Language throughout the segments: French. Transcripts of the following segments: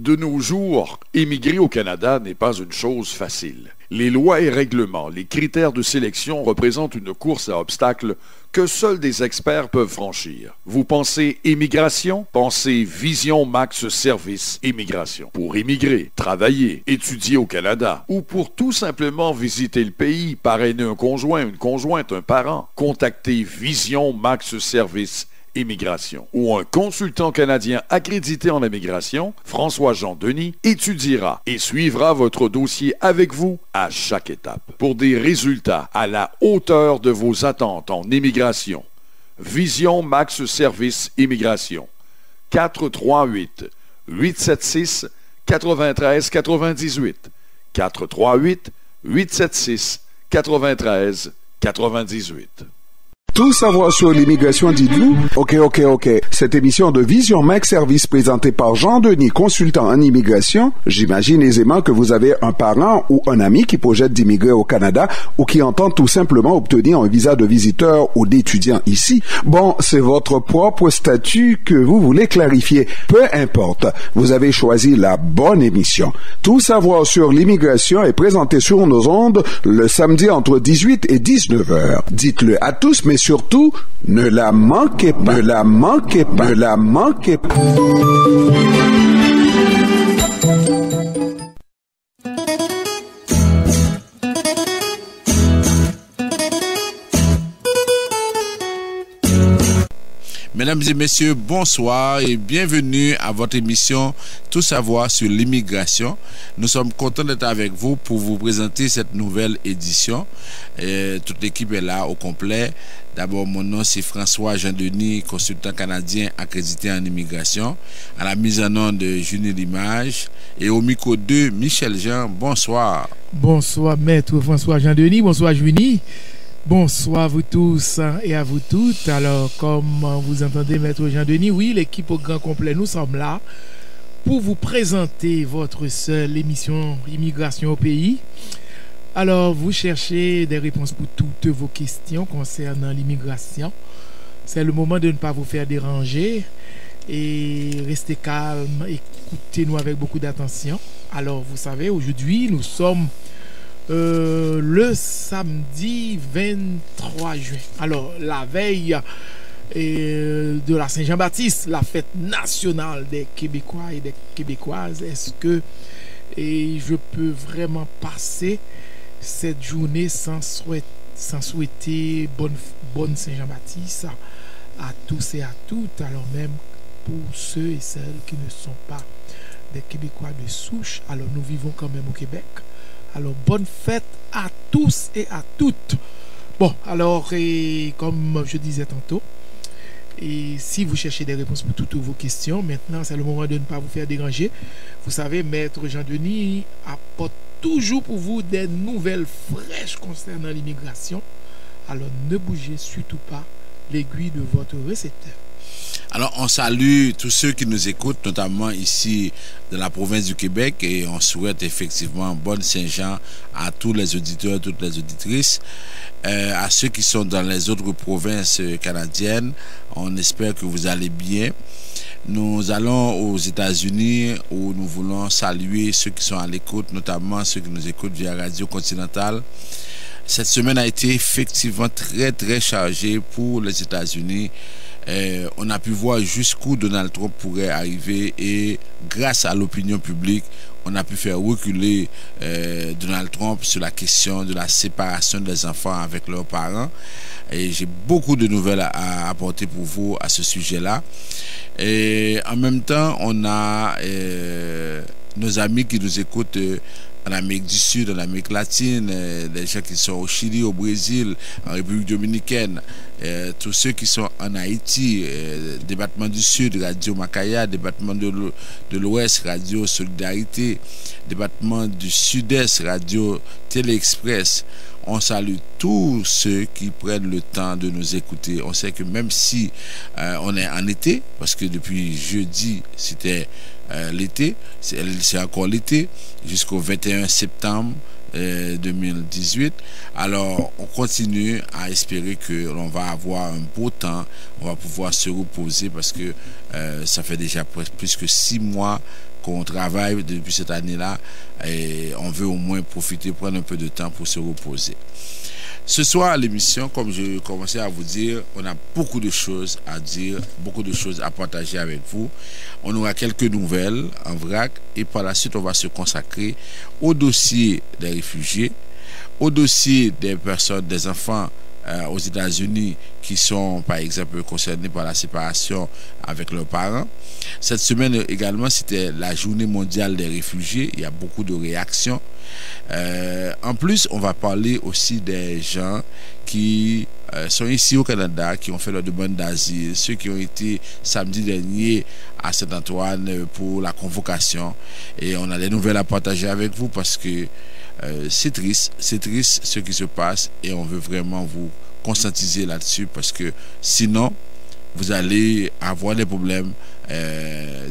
De nos jours, émigrer au Canada n'est pas une chose facile. Les lois et règlements, les critères de sélection représentent une course à obstacles que seuls des experts peuvent franchir. Vous pensez immigration? Pensez Vision Max Service Immigration. Pour immigrer, travailler, étudier au Canada ou pour tout simplement visiter le pays, parrainer un conjoint, une conjointe, un parent, contactez Vision Max Service Immigration ou un consultant canadien accrédité en immigration, François-Jean Denis, étudiera et suivra votre dossier avec vous à chaque étape. Pour des résultats à la hauteur de vos attentes en immigration, Vision Max Service Immigration, 438-876-9398, 438-876-9398. Tout savoir sur l'immigration, dites-vous? Ok. Cette émission de Vision Max Service présentée par Jean-Denis, consultant en immigration, j'imagine aisément que vous avez un parent ou un ami qui projette d'immigrer au Canada ou qui entend tout simplement obtenir un visa de visiteur ou d'étudiant ici. Bon, c'est votre propre statut que vous voulez clarifier. Peu importe, vous avez choisi la bonne émission. Tout savoir sur l'immigration est présenté sur nos ondes le samedi entre 18 et 19 heures. Dites-le à tous, mais surtout, ne la manquez pas. Ne la manquez pas. Ne la manquez pas. Mesdames et messieurs, bonsoir et bienvenue à votre émission Tout savoir sur l'immigration. Nous sommes contents d'être avec vous pour vous présenter cette nouvelle édition. Toute l'équipe est là au complet. D'abord, mon nom c'est François-Jean Denis, consultant canadien accrédité en immigration. À la mise en onde de Junie Limage et au micro 2, Michel Jean. Bonsoir. Bonsoir, maître François-Jean Denis. Bonsoir, Junie. Bonsoir à vous tous et à vous toutes. Alors, comme vous entendez, maître Jean-Denis, oui, l'équipe au grand complet, nous sommes là pour vous présenter votre seule émission Immigration au pays. Alors, vous cherchez des réponses pour toutes vos questions concernant l'immigration. C'est le moment de ne pas vous faire déranger et rester calme, écoutez-nous avec beaucoup d'attention. Alors, vous savez, aujourd'hui, nous sommes le samedi 23 juin. Alors, la veille de la Saint-Jean-Baptiste, la fête nationale des Québécois et des Québécoises, est-ce que je peux vraiment passer cette journée sans souhaiter bonne Saint-Jean-Baptiste à tous et à toutes, alors même pour ceux et celles qui ne sont pas des Québécois de souche. Alors, nous vivons quand même au Québec. Alors, bonne fête à tous et à toutes. Bon, alors, comme je disais tantôt, et si vous cherchez des réponses pour toutes vos questions, maintenant, c'est le moment de ne pas vous faire déranger. Vous savez, maître Jean-Denis apporte toujours pour vous des nouvelles fraîches concernant l'immigration. Alors, ne bougez surtout pas l'aiguille de votre récepteur. Alors, on salue tous ceux qui nous écoutent, notamment ici dans la province du Québec, et on souhaite effectivement bonne Saint-Jean à tous les auditeurs, toutes les auditrices. À ceux qui sont dans les autres provinces canadiennes, on espère que vous allez bien. Nous allons aux États-Unis où nous voulons saluer ceux qui sont à l'écoute, notamment ceux qui nous écoutent via Radio Continentale. Cette semaine a été effectivement très chargée pour les États-Unis. On a pu voir jusqu'où Donald Trump pourrait arriver et grâce à l'opinion publique, on a pu faire reculer Donald Trump sur la question de la séparation des enfants avec leurs parents. Et j'ai beaucoup de nouvelles à apporter pour vous à ce sujet-là. Et en même temps, on a nos amis qui nous écoutent en Amérique du Sud, en Amérique latine, les gens qui sont au Chili, au Brésil, en République dominicaine, tous ceux qui sont en Haïti, département du Sud, Radio Macaya, département de l'Ouest, Radio Solidarité, département du Sud-Est, Radio Télé-Express. On salue tous ceux qui prennent le temps de nous écouter. On sait que même si on est en été, parce que depuis jeudi, c'était l'été, c'est encore l'été, jusqu'au 21 septembre 2018. Alors, on continue à espérer que l'on va avoir un beau temps, on va pouvoir se reposer parce que ça fait déjà plus que 6 mois qu'on travaille depuis cette année-là et on veut au moins profiter, prendre un peu de temps pour se reposer. Ce soir à l'émission, comme je commençais à vous dire, on a beaucoup de choses à dire, beaucoup de choses à partager avec vous. On aura quelques nouvelles en vrac et par la suite, on va se consacrer au dossier des réfugiés, au dossier des personnes, des enfants aux États-Unis qui sont par exemple concernés par la séparation avec leurs parents. Cette semaine également, c'était la journée mondiale des réfugiés. Il y a beaucoup de réactions. En plus, on va parler aussi des gens qui sont ici au Canada, qui ont fait leur demande d'asile, ceux qui ont été samedi dernier à Saint-Antoine pour la convocation. Et on a des nouvelles à partager avec vous parce que c'est triste ce qui se passe et on veut vraiment vous conscientiser là-dessus parce que sinon vous allez avoir des problèmes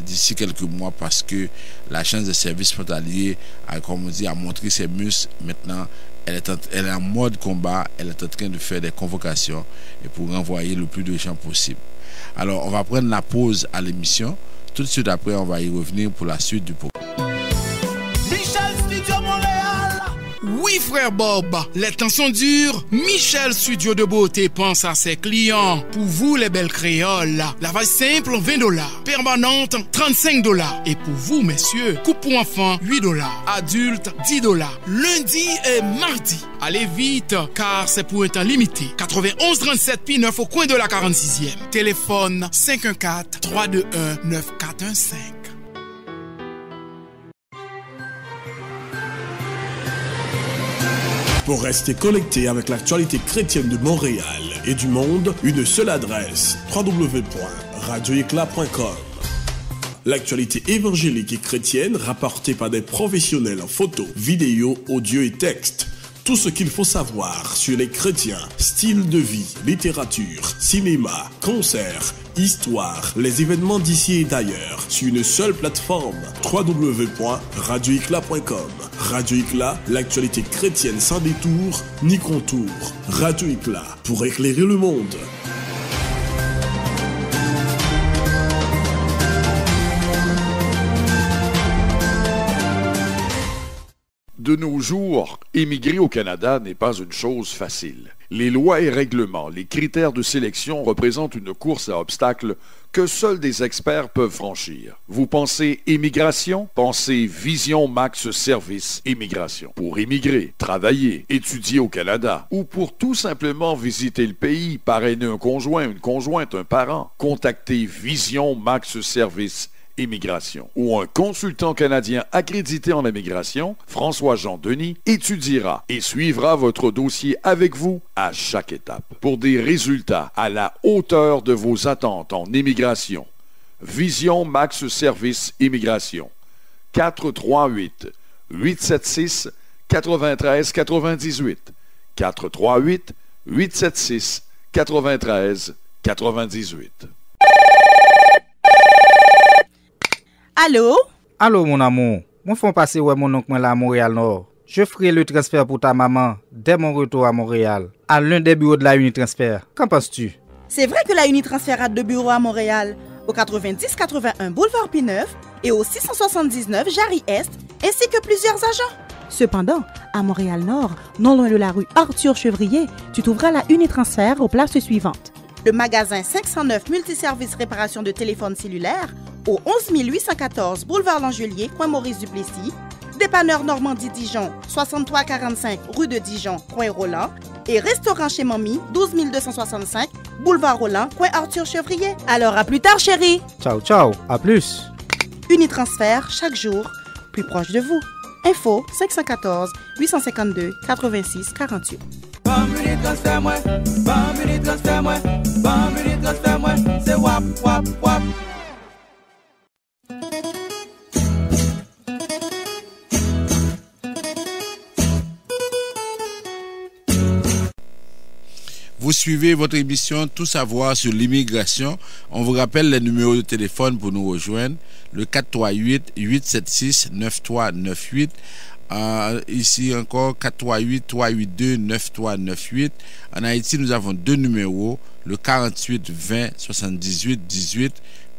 d'ici quelques mois parce que l'agence de services frontaliers a, comme on dit, a montré ses muscles. Maintenant elle est en mode combat, elle est en train de faire des convocations et pour renvoyer le plus de gens possible. Alors on va prendre la pause à l'émission, tout de suite après on va y revenir pour la suite du programme. Oui, frère Bob, les temps sont durs. Michel Studio de Beauté pense à ses clients. Pour vous, les belles créoles, lavage simple, $20. Permanente, $35. Et pour vous, messieurs, coupe pour enfants, $8. Adultes, $10. Lundi et mardi. Allez vite, car c'est pour un temps limité. 91 37 P9 au coin de la 46e. Téléphone 514-321-9415. Pour rester connecté avec l'actualité chrétienne de Montréal et du monde, une seule adresse, www.radioéclat.com. L'actualité évangélique et chrétienne rapportée par des professionnels en photo, vidéo, audio et texte. Tout ce qu'il faut savoir sur les chrétiens, style de vie, littérature, cinéma, concerts, histoire, les événements d'ici et d'ailleurs, sur une seule plateforme, www.radioéclat.com. Radio Éclat, l'actualité chrétienne sans détour ni contour. Radio Éclat, pour éclairer le monde. De nos jours, émigrer au Canada n'est pas une chose facile. Les lois et règlements, les critères de sélection représentent une course à obstacles que seuls des experts peuvent franchir. Vous pensez immigration? Pensez Vision Max Service Immigration. Pour immigrer, travailler, étudier au Canada ou pour tout simplement visiter le pays, parrainer un conjoint, une conjointe, un parent, contactez Vision Max Service Immigration, où un consultant canadien accrédité en immigration, François-Jean Denis, étudiera et suivra votre dossier avec vous à chaque étape. Pour des résultats à la hauteur de vos attentes en immigration, Vision Max Service Immigration, 438-876-9398, 438-876-9398. Allô? Allô, mon amour. Moi, fais passer mon oncle à Montréal Nord. Je ferai le transfert pour ta maman dès mon retour à Montréal, à l'un des bureaux de la Unitransfert. Qu'en penses-tu? C'est vrai que la Unitransfert a 2 bureaux à Montréal, au 90-81 Boulevard P9 et au 679 Jarry-Est, ainsi que plusieurs agents. Cependant, à Montréal-Nord, non loin de la rue Arthur-Chevrier, tu trouveras la Unitransfert aux places suivantes. Le magasin 509 Multiservice Réparation de téléphones cellulaires au 11 814 Boulevard Langelier, coin Maurice Duplessis, dépanneur Normandie-Dijon, 6345 rue de Dijon, coin Roland, et restaurant chez Mamie, 12 265 Boulevard Roland, coin Arthur-Chevrier. Alors à plus tard, chérie. Ciao, ciao, à plus. Unitransfert, chaque jour, plus proche de vous. Info 514 852 86 48. C'est wap, wap, wap. Vous suivez votre émission Tout savoir sur l'immigration. On vous rappelle les numéros de téléphone pour nous rejoindre. Le 438-876-9398. Ici encore 438-382-9398. En Haïti, nous avons 2 numéros. Le 48-20-78-18.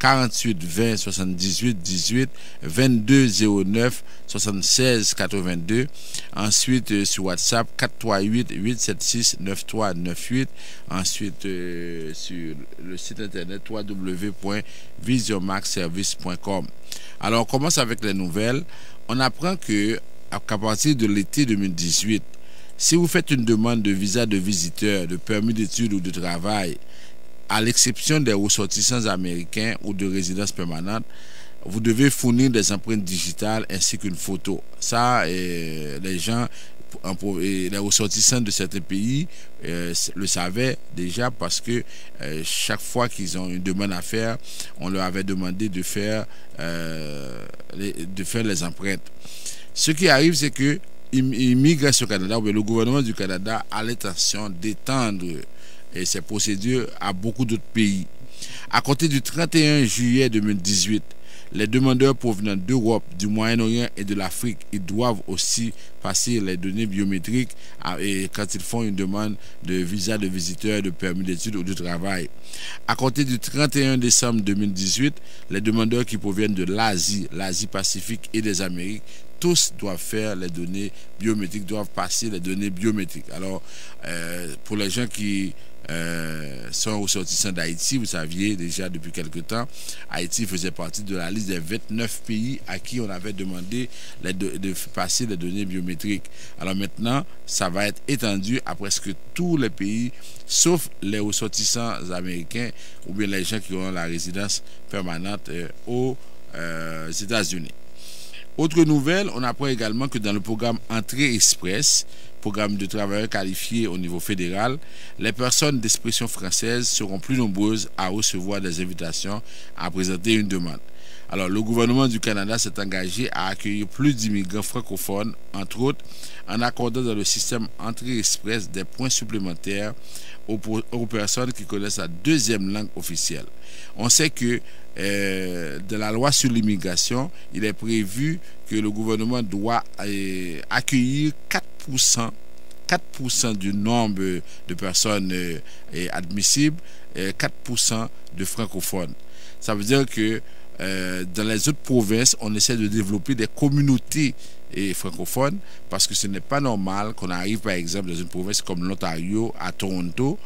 48 20 78 18, 22 09 76 82. Ensuite sur WhatsApp 438 876 9398. Ensuite sur le site internet www.visionmaxservice.com. Alors on commence avec les nouvelles. On apprend qu'à partir de l'été 2018, si vous faites une demande de visa de visiteur, de permis d'études ou de travail, à l'exception des ressortissants américains ou de résidence permanente, vous devez fournir des empreintes digitales ainsi qu'une photo. Ça, les gens, les ressortissants de certains pays le savaient déjà parce que chaque fois qu'ils ont une demande à faire, on leur avait demandé de faire les empreintes. Ce qui arrive, c'est que Immigration Canada, ou le gouvernement du Canada a l'intention d'étendre ces procédures à beaucoup d'autres pays. À compter du 31 juillet 2018, les demandeurs provenant d'Europe, du Moyen-Orient et de l'Afrique, ils doivent aussi passer les données biométriques quand ils font une demande de visa de visiteur, de permis d'études ou de travail. À compter du 31 décembre 2018, les demandeurs qui proviennent de l'Asie, l'Asie-Pacifique et des Amériques, tous doivent faire les données biométriques, doivent passer les données biométriques. Alors, pour les gens qui sont ressortissants d'Haïti, vous saviez déjà depuis quelque temps, Haïti faisait partie de la liste des 29 pays à qui on avait demandé de passer les données biométriques. Alors maintenant, ça va être étendu à presque tous les pays, sauf les ressortissants américains ou bien les gens qui ont la résidence permanente aux États-Unis. Autre nouvelle, on apprend également que dans le programme Entrée Express, programme de travailleurs qualifiés au niveau fédéral, les personnes d'expression française seront plus nombreuses à recevoir des invitations à présenter une demande. Alors, le gouvernement du Canada s'est engagé à accueillir plus d'immigrants francophones, entre autres, en accordant dans le système Entrée Express des points supplémentaires aux personnes qui connaissent la deuxième langue officielle. On sait que de la loi sur l'immigration, il est prévu que le gouvernement doit accueillir 4% du nombre de personnes admissibles, 4% de francophones. Ça veut dire que dans les autres provinces, on essaie de développer des communautés francophones parce que ce n'est pas normal qu'on arrive par exemple dans une province comme l'Ontario, à Toronto,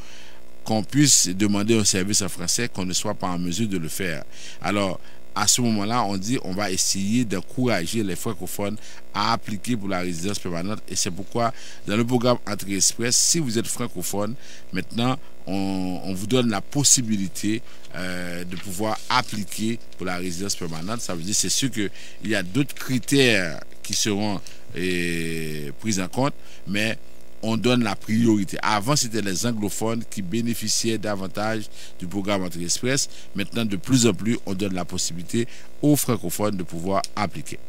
qu'on puisse demander un service en français, qu'on ne soit pas en mesure de le faire. Alors, à ce moment-là, on dit on va essayer d'encourager les francophones à appliquer pour la résidence permanente. Et c'est pourquoi, dans le programme Entrée Express, si vous êtes francophone, maintenant, on vous donne la possibilité de pouvoir appliquer pour la résidence permanente. Ça veut dire, c'est sûr qu'il y a d'autres critères qui seront pris en compte, mais on donne la priorité. Avant, c'était les anglophones qui bénéficiaient davantage du programme Entrée Express. Maintenant, de plus en plus, on donne la possibilité aux francophones de pouvoir appliquer.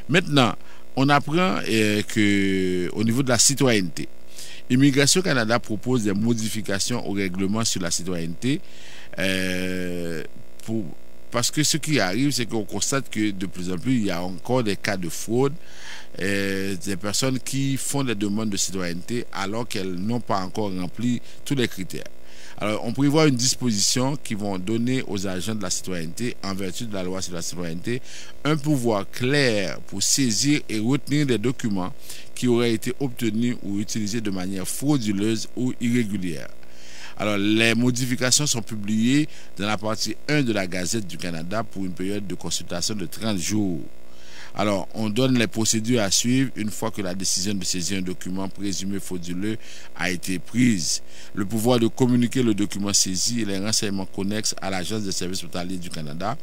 Maintenant, on apprend qu'au niveau de la citoyenneté, Immigration Canada propose des modifications au règlement sur la citoyenneté parce que ce qui arrive, c'est qu'on constate que de plus en plus, il y a encore des cas de fraude, des personnes qui font des demandes de citoyenneté alors qu'elles n'ont pas encore rempli tous les critères. Alors, on prévoit une disposition qui vont donner aux agents de la citoyenneté, en vertu de la loi sur la citoyenneté, un pouvoir clair pour saisir et retenir des documents qui auraient été obtenus ou utilisés de manière frauduleuse ou irrégulière. Alors, les modifications sont publiées dans la partie 1 de la Gazette du Canada pour une période de consultation de 30 jours. Alors, on donne les procédures à suivre une fois que la décision de saisir un document présumé frauduleux a été prise. Le pouvoir de communiquer le document saisi et les renseignements connexes à l'Agence des services hospitaliers du Canada.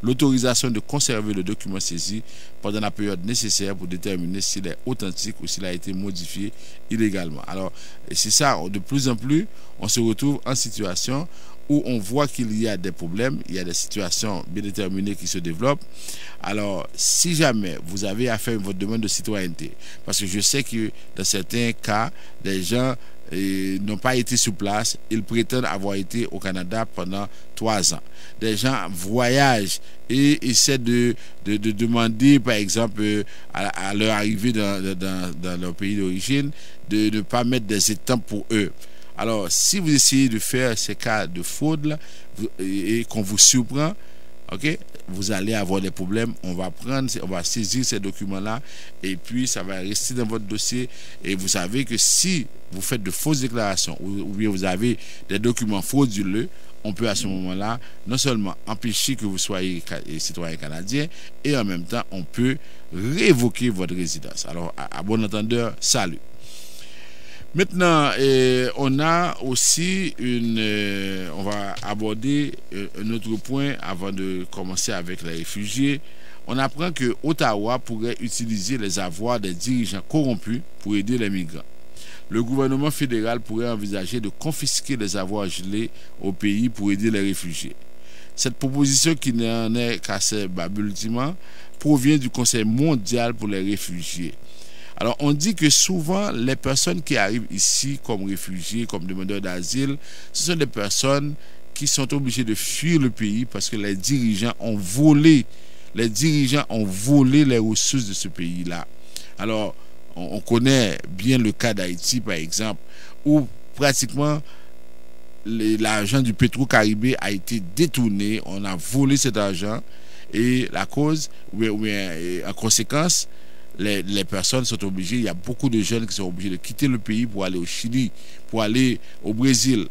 L'autorisation de conserver le document saisi pendant la période nécessaire pour déterminer s'il est authentique ou s'il a été modifié illégalement. Alors, c'est ça, de plus en plus, on se retrouve en situation où on voit qu'il y a des problèmes, il y a des situations bien déterminées qui se développent. Alors, si jamais vous avez à faire votre demande de citoyenneté, parce que je sais que dans certains cas, des gens n'ont pas été sur place, ils prétendent avoir été au Canada pendant 3 ans. Des gens voyagent et essaient de demander, par exemple, à leur arrivée dans leur pays d'origine, de ne pas mettre des étampes pour eux. Alors, si vous essayez de faire ces cas de fraude là, et qu'on vous surprend, OK, vous allez avoir des problèmes. On va saisir ces documents-là et puis ça va rester dans votre dossier. Et vous savez que si vous faites de fausses déclarations ou bien vous avez des documents frauduleux, on peut à ce moment-là non seulement empêcher que vous soyez citoyen canadien et en même temps on peut révoquer votre résidence. Alors à bon entendeur, salut. Maintenant, on a aussi on va aborder un autre point avant de commencer avec les réfugiés. On apprend que Ottawa pourrait utiliser les avoirs des dirigeants corrompus pour aider les migrants. Le gouvernement fédéral pourrait envisager de confisquer les avoirs gelés au pays pour aider les réfugiés. Cette proposition, qui n'en est qu'à ses balbutiements, provient du Conseil mondial pour les réfugiés. Alors, on dit que souvent, les personnes qui arrivent ici comme réfugiés, comme demandeurs d'asile, ce sont des personnes qui sont obligées de fuir le pays parce que les dirigeants ont volé les ressources de ce pays-là. Alors, on connaît bien le cas d'Haïti, par exemple, où pratiquement l'argent du Petro-Caribé a été détourné, on a volé cet argent et la cause, en conséquence, les personnes sont obligées, il y a beaucoup de jeunes qui sont obligés de quitter le pays pour aller au Chili, pour aller au Brésil.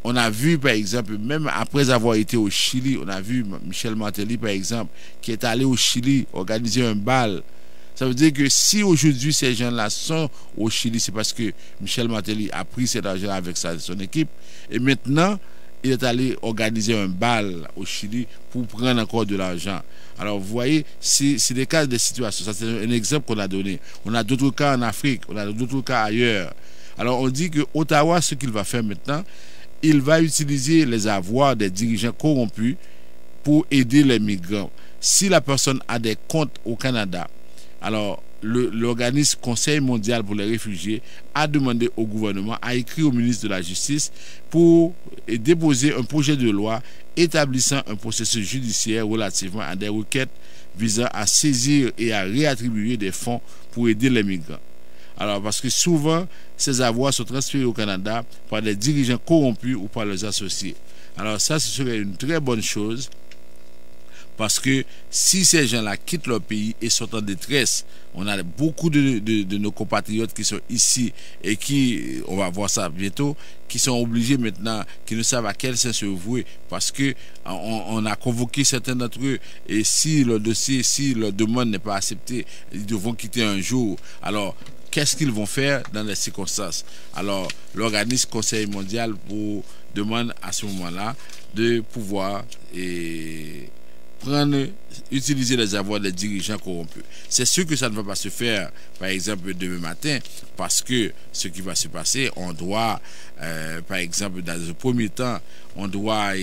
On a vu, par exemple, même après avoir été au Chili, on a vu Michel Martelly, par exemple, qui est allé au Chili organiser un bal. Ça veut dire que si aujourd'hui ces gens-là sont au Chili, c'est parce que Michel Martelly a pris cet argent avec son équipe. Et maintenant, il est allé organiser un bal au Chili pour prendre encore de l'argent. Alors, vous voyez, c'est des cas de situations. Ça, c'est un exemple qu'on a donné. On a d'autres cas en Afrique, on a d'autres cas ailleurs. Alors, on dit que Ottawa, ce qu'il va faire maintenant, il va utiliser les avoirs des dirigeants corrompus pour aider les migrants. Si la personne a des comptes au Canada, alors l'organisme Conseil mondial pour les réfugiés a demandé au gouvernement, a écrit au ministre de la Justice pour déposer un projet de loi établissant un processus judiciaire relativement à des requêtes visant à saisir et à réattribuer des fonds pour aider les migrants. Alors, parce que souvent, ces avoirs sont transférés au Canada par des dirigeants corrompus ou par leurs associés. Alors ça, ce serait une très bonne chose. Parce que si ces gens-là quittent leur pays et sont en détresse, on a beaucoup de nos compatriotes qui sont ici et qui, on va voir ça bientôt, qui sont obligés maintenant, qui ne savent à quel sens se vouer parce que on a convoqué certains d'entre eux et si leur dossier, si leur demande n'est pas acceptée, ils devront quitter un jour. Alors, qu'est-ce qu'ils vont faire dans les circonstances? Alors, l'organisme Conseil mondial demande à ce moment-là de pouvoir utiliser les avoirs des dirigeants corrompus. C'est sûr que ça ne va pas se faire, par exemple, demain matin, parce que ce qui va se passer, on doit, par exemple, dans un premier temps, on doit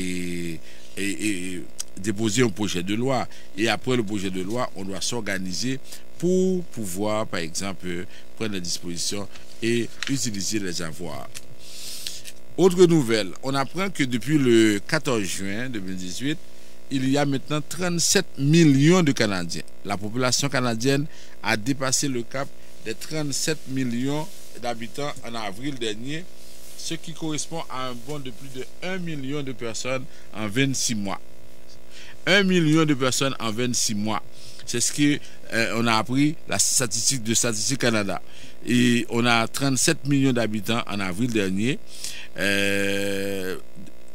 déposer un projet de loi, et après le projet de loi, on doit s'organiser pour pouvoir, par exemple, prendre les dispositions et utiliser les avoirs. Autre nouvelle, on apprend que depuis le 14 juin 2018, il y a maintenant 37 millions de Canadiens. La population canadienne a dépassé le cap des 37 millions d'habitants en avril dernier, ce qui correspond à un bond de plus de 1 million de personnes en 26 mois. 1 million de personnes en 26 mois. C'est ce qu'on a appris, la statistique de Statistique Canada. Et on a 37 millions d'habitants en avril dernier.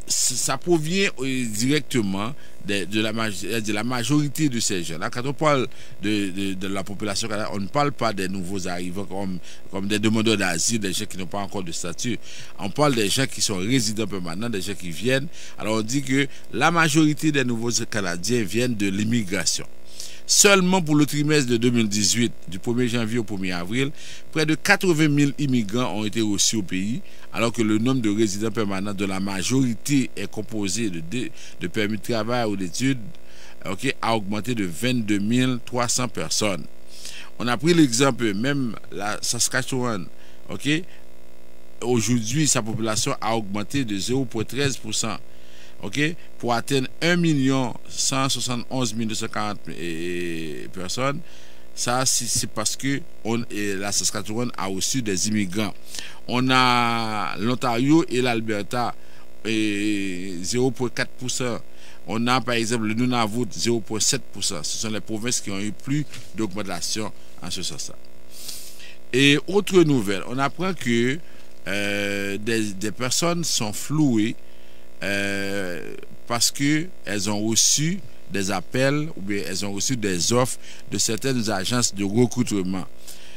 Ça provient directement de la majorité de ces gens. Là, quand on parle de la population canadienne, on ne parle pas des nouveaux arrivants comme des demandeurs d'asile, des gens qui n'ont pas encore de statut. On parle des gens qui sont résidents permanents, des gens qui viennent. Alors on dit que la majorité des nouveaux Canadiens viennent de l'immigration. Seulement pour le trimestre de 2018, du 1er janvier au 1er avril, près de 80 000 immigrants ont été reçus au pays, alors que le nombre de résidents permanents de la majorité est composé de permis de travail ou d'études, a augmenté de 22 300 personnes. On a pris l'exemple, même la Saskatchewan, aujourd'hui, sa population a augmenté de 0,13%. Pour atteindre 1 171 240 personnes. Ça, c'est parce que la Saskatchewan a reçu des immigrants. On a l'Ontario et l'Alberta, 0,4%. On a par exemple le Nunavut 0,7%. Ce sont les provinces qui ont eu plus d'augmentation en ce sens-là. Et autre nouvelle, on apprend que des personnes sont flouées parce qu'elles ont reçu des appels ou bien elles ont reçu des offres de certaines agences de recrutement.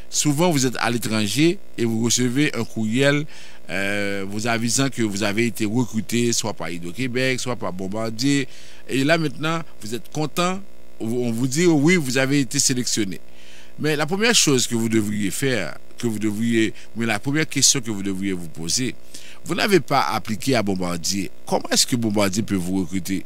Souvent, vous êtes à l'étranger et vous recevez un courriel vous avisant que vous avez été recruté soit par Hydro-Québec, soit par Bombardier. Et là, maintenant, vous êtes content. On vous dit, oui, vous avez été sélectionné. Mais la première chose que vous devriez faire, la première question que vous devriez vous poser, vous n'avez pas appliqué à Bombardier. Comment est-ce que Bombardier peut vous recruter?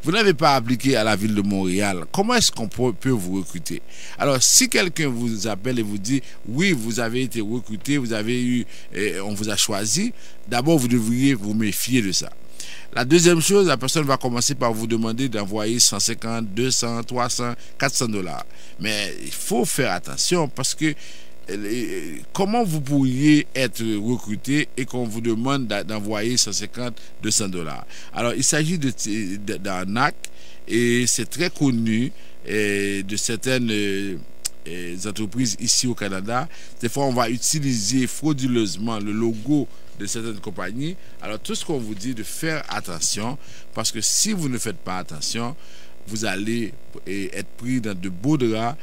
Vous n'avez pas appliqué à la ville de Montréal. Comment est-ce qu'on peut vous recruter? Alors, si quelqu'un vous appelle et vous dit, oui, vous avez été recruté, on vous a choisi, d'abord, vous devriez vous méfier de ça. La deuxième chose, la personne va commencer par vous demander d'envoyer 150, 200, 300, 400 $. Mais il faut faire attention parce que comment vous pourriez être recruté et qu'on vous demande d'envoyer 150, 200 $? Alors, il s'agit d'arnaques et c'est très connu de certaines entreprises ici au Canada. Des fois, on va utiliser frauduleusement le logo de certaines compagnies. Alors, tout ce qu'on vous dit de faire attention, parce que si vous ne faites pas attention, vous allez être pris dans de beaux draps.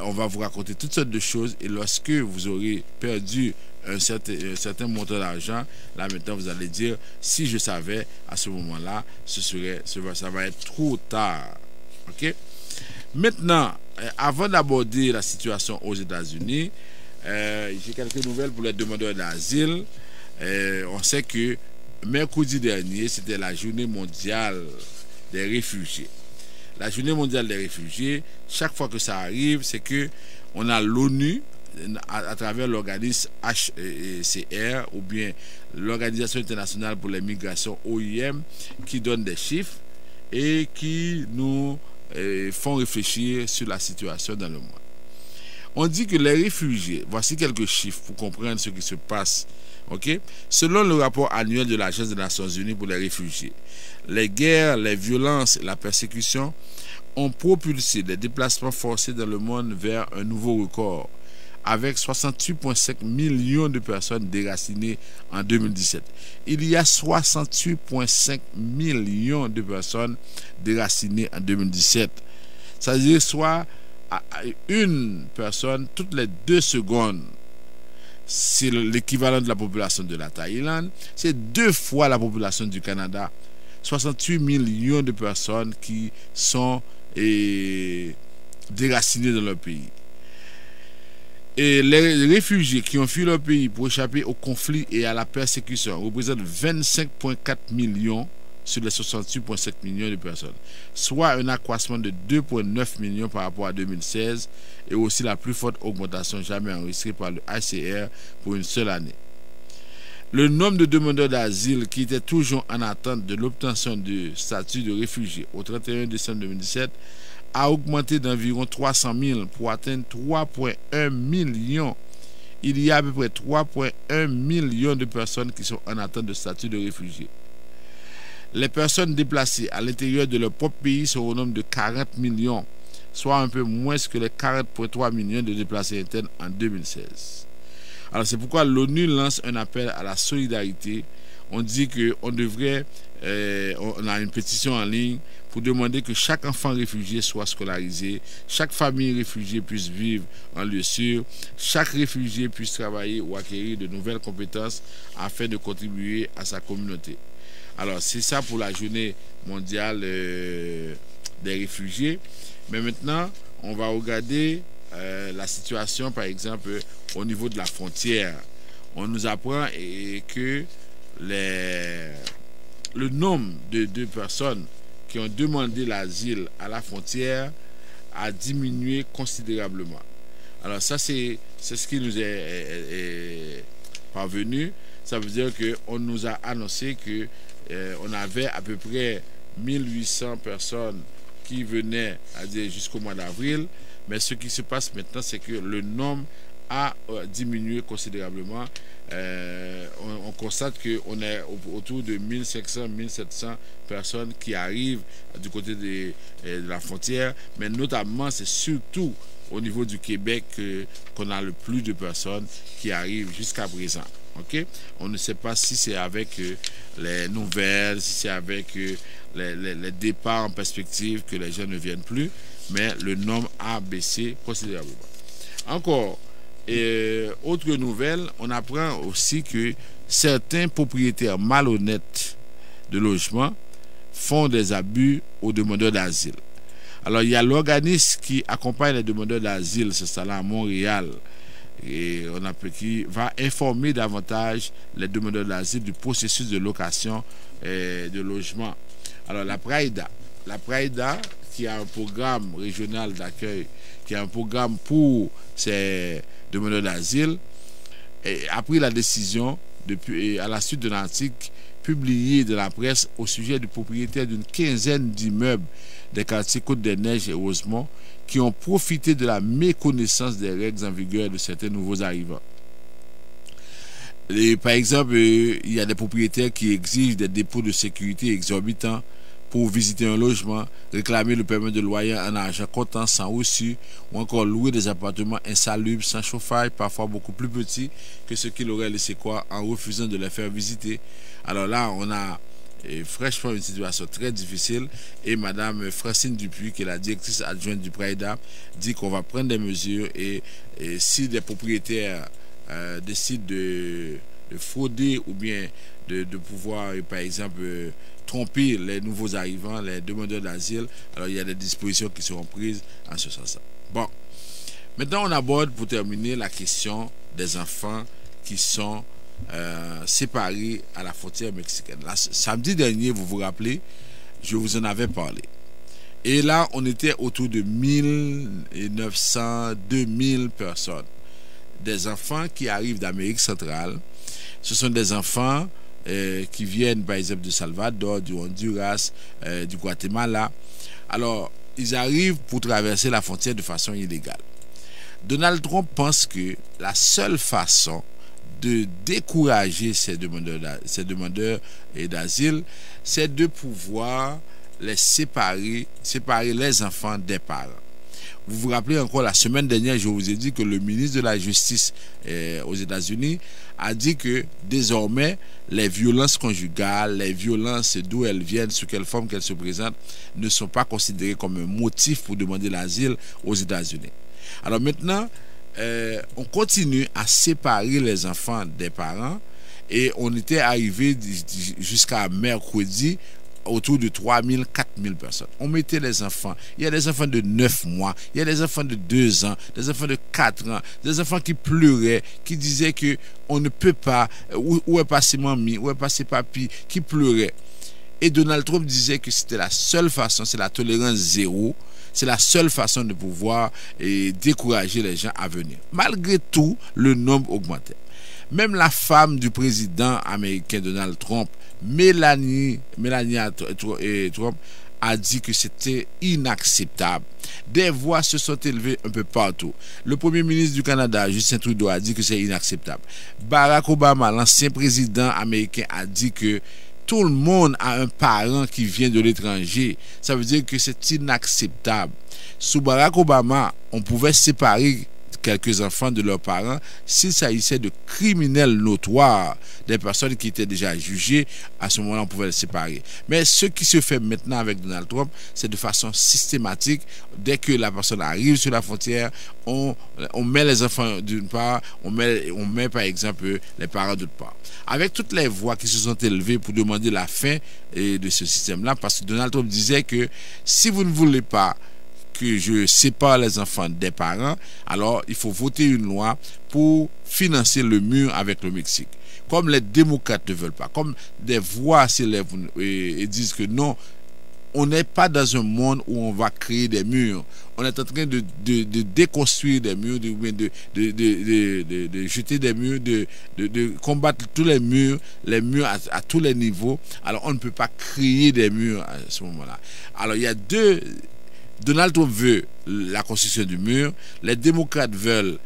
On va vous raconter toutes sortes de choses et lorsque vous aurez perdu un certain montant d'argent, là maintenant vous allez dire, si je savais à ce moment-là, ça va être trop tard. Ok? Maintenant, avant d'aborder la situation aux États-Unis, j'ai quelques nouvelles pour les demandeurs d'asile. On sait que mercredi dernier, c'était la journée mondiale des réfugiés. La journée mondiale des réfugiés, chaque fois que ça arrive, c'est que on a l'ONU à travers l'organisme HCR ou bien l'Organisation internationale pour les migrations OIM qui donne des chiffres et qui nous font réfléchir sur la situation dans le monde. On dit que les réfugiés, voici quelques chiffres pour comprendre ce qui se passe. Okay? Selon le rapport annuel de l'Agence des Nations Unies pour les réfugiés, les guerres, les violences et la persécution ont propulsé les déplacements forcés dans le monde vers un nouveau record, avec 68,5 millions de personnes déracinées en 2017. Il y a 68,5 millions de personnes déracinées en 2017. C'est-à-dire soit une personne toutes les 2 secondes. C'est l'équivalent de la population de la Thaïlande. C'est 2 fois la population du Canada. 68 millions de personnes qui sont déracinées dans leur pays. Et les réfugiés qui ont fui leur pays pour échapper au conflit et à la persécution représentent 25,4 millions sur les 68,5 millions de personnes, soit un accroissement de 2,9 millions par rapport à 2016 et aussi la plus forte augmentation jamais enregistrée par le HCR pour une seule année. Le nombre de demandeurs d'asile qui étaient toujours en attente de l'obtention du statut de réfugié au 31 décembre 2017 a augmenté d'environ 300 000 pour atteindre 3,1 millions. Il y a à peu près 3,1 millions de personnes qui sont en attente de statut de réfugié. Les personnes déplacées à l'intérieur de leur propre pays sont au nombre de 40 millions, soit un peu moins que les 40,3 millions de déplacés internes en 2016. Alors c'est pourquoi l'ONU lance un appel à la solidarité. On dit qu'on devrait, on a une pétition en ligne pour demander que chaque enfant réfugié soit scolarisé, chaque famille réfugiée puisse vivre en lieu sûr, chaque réfugié puisse travailler ou acquérir de nouvelles compétences afin de contribuer à sa communauté. Alors, c'est ça pour la journée mondiale des réfugiés. Mais maintenant, on va regarder la situation, par exemple, au niveau de la frontière. On nous apprend que le nombre de personnes qui ont demandé l'asile à la frontière a diminué considérablement. Alors, ça, c'est ce qui nous est parvenu. Ça veut dire qu'on nous a annoncé que on avait à peu près 1800 personnes qui venaient jusqu'au mois d'avril, mais ce qui se passe maintenant, c'est que le nombre a diminué considérablement. On constate qu'on est autour de 1500-1700 personnes qui arrivent du côté de la frontière, mais notamment c'est surtout au niveau du Québec qu'on a le plus de personnes qui arrivent jusqu'à présent. Okay? On ne sait pas si c'est avec les nouvelles, si c'est avec les départs en perspective que les gens ne viennent plus, mais le nombre a baissé considérablement. Encore, autre nouvelle, on apprend aussi que certains propriétaires malhonnêtes de logements font des abus aux demandeurs d'asile. Alors, il y a l'organisme qui accompagne les demandeurs d'asile s'installer à Montréal et qui va informer davantage les demandeurs d'asile du processus de location de logement. Alors, la PRAIDA, qui a un programme régional d'accueil, qui a un programme pour ces demandeurs d'asile, a pris la décision, à la suite de l'article publié dans la presse au sujet du propriétaire d'une quinzaine d'immeubles des quartiers Côte-des-Neiges et Rosemont qui ont profité de la méconnaissance des règles en vigueur de certains nouveaux arrivants. Par exemple, il y a des propriétaires qui exigent des dépôts de sécurité exorbitants pour visiter un logement, réclamer le permis de loyer en argent comptant sans reçu, ou encore louer des appartements insalubres sans chauffage, parfois beaucoup plus petits que ce qu'il aurait laissé croire en refusant de les faire visiter. Alors là, on a fraîchement une situation très difficile et Madame Francine Dupuis, qui est la directrice adjointe du PRAIDA, dit qu'on va prendre des mesures et si des propriétaires décident de frauder ou bien de pouvoir, par exemple, tromper les nouveaux arrivants, les demandeurs d'asile, alors il y a des dispositions qui seront prises en ce sens-là. Bon, maintenant on aborde pour terminer la question des enfants qui sont séparés à la frontière mexicaine. Samedi dernier, vous vous rappelez, je vous en avais parlé. Et là, on était autour de 1900, 2000 personnes. Des enfants qui arrivent d'Amérique centrale. Ce sont des enfants qui viennent par exemple du Salvador, du Honduras, du Guatemala. Alors, ils arrivent pour traverser la frontière de façon illégale. Donald Trump pense que la seule façon de décourager ces demandeurs d'asile, c'est de pouvoir les séparer les enfants des parents. Vous vous rappelez encore, la semaine dernière, je vous ai dit que le ministre de la Justice aux États-Unis a dit que désormais, les violences conjugales, les violences d'où elles viennent, sous quelle forme qu'elles se présentent, ne sont pas considérées comme un motif pour demander l'asile aux États-Unis. Alors maintenant, on continue à séparer les enfants des parents et on était arrivé jusqu'à mercredi autour de 3000, 4000 personnes. On mettait les enfants. Il y a des enfants de 9 mois, il y a des enfants de 2 ans, des enfants de 4 ans, des enfants qui pleuraient, qui disaient que on ne peut pas, où est passé mamie, où est passé papy, qui pleuraient. Et Donald Trump disait que c'était la seule façon, c'est la tolérance zéro, c'est la seule façon de pouvoir décourager les gens à venir. Malgré tout, le nombre augmentait. Même la femme du président américain Donald Trump, Melania Trump, a dit que c'était inacceptable. Des voix se sont élevées un peu partout. Le premier ministre du Canada, Justin Trudeau, a dit que c'est inacceptable. Barack Obama, l'ancien président américain, a dit que tout le monde a un parent qui vient de l'étranger. Ça veut dire que c'est inacceptable. Sous Barack Obama, on pouvait séparer quelques enfants de leurs parents s'il s'agissait de criminels notoires, des personnes qui étaient déjà jugées. À ce moment-là, on pouvait les séparer. Mais ce qui se fait maintenant avec Donald Trump, c'est de façon systématique. Dès que la personne arrive sur la frontière, on met les enfants d'une part, on met par exemple les parents d'autre part. Avec toutes les voix qui se sont élevées pour demander la fin de ce système-là, parce que Donald Trump disait que si vous ne voulez pas que je sépare les enfants des parents, alors il faut voter une loi pour financer le mur avec le Mexique. Comme les démocrates ne veulent pas, comme des voix s'élèvent et disent que non, on n'est pas dans un monde où on va créer des murs. On est en train de déconstruire des murs, de jeter des murs, de combattre tous les murs à tous les niveaux. Alors on ne peut pas créer des murs à ce moment-là. Alors il y a Donald Trump veut la construction du mur, les démocrates veulent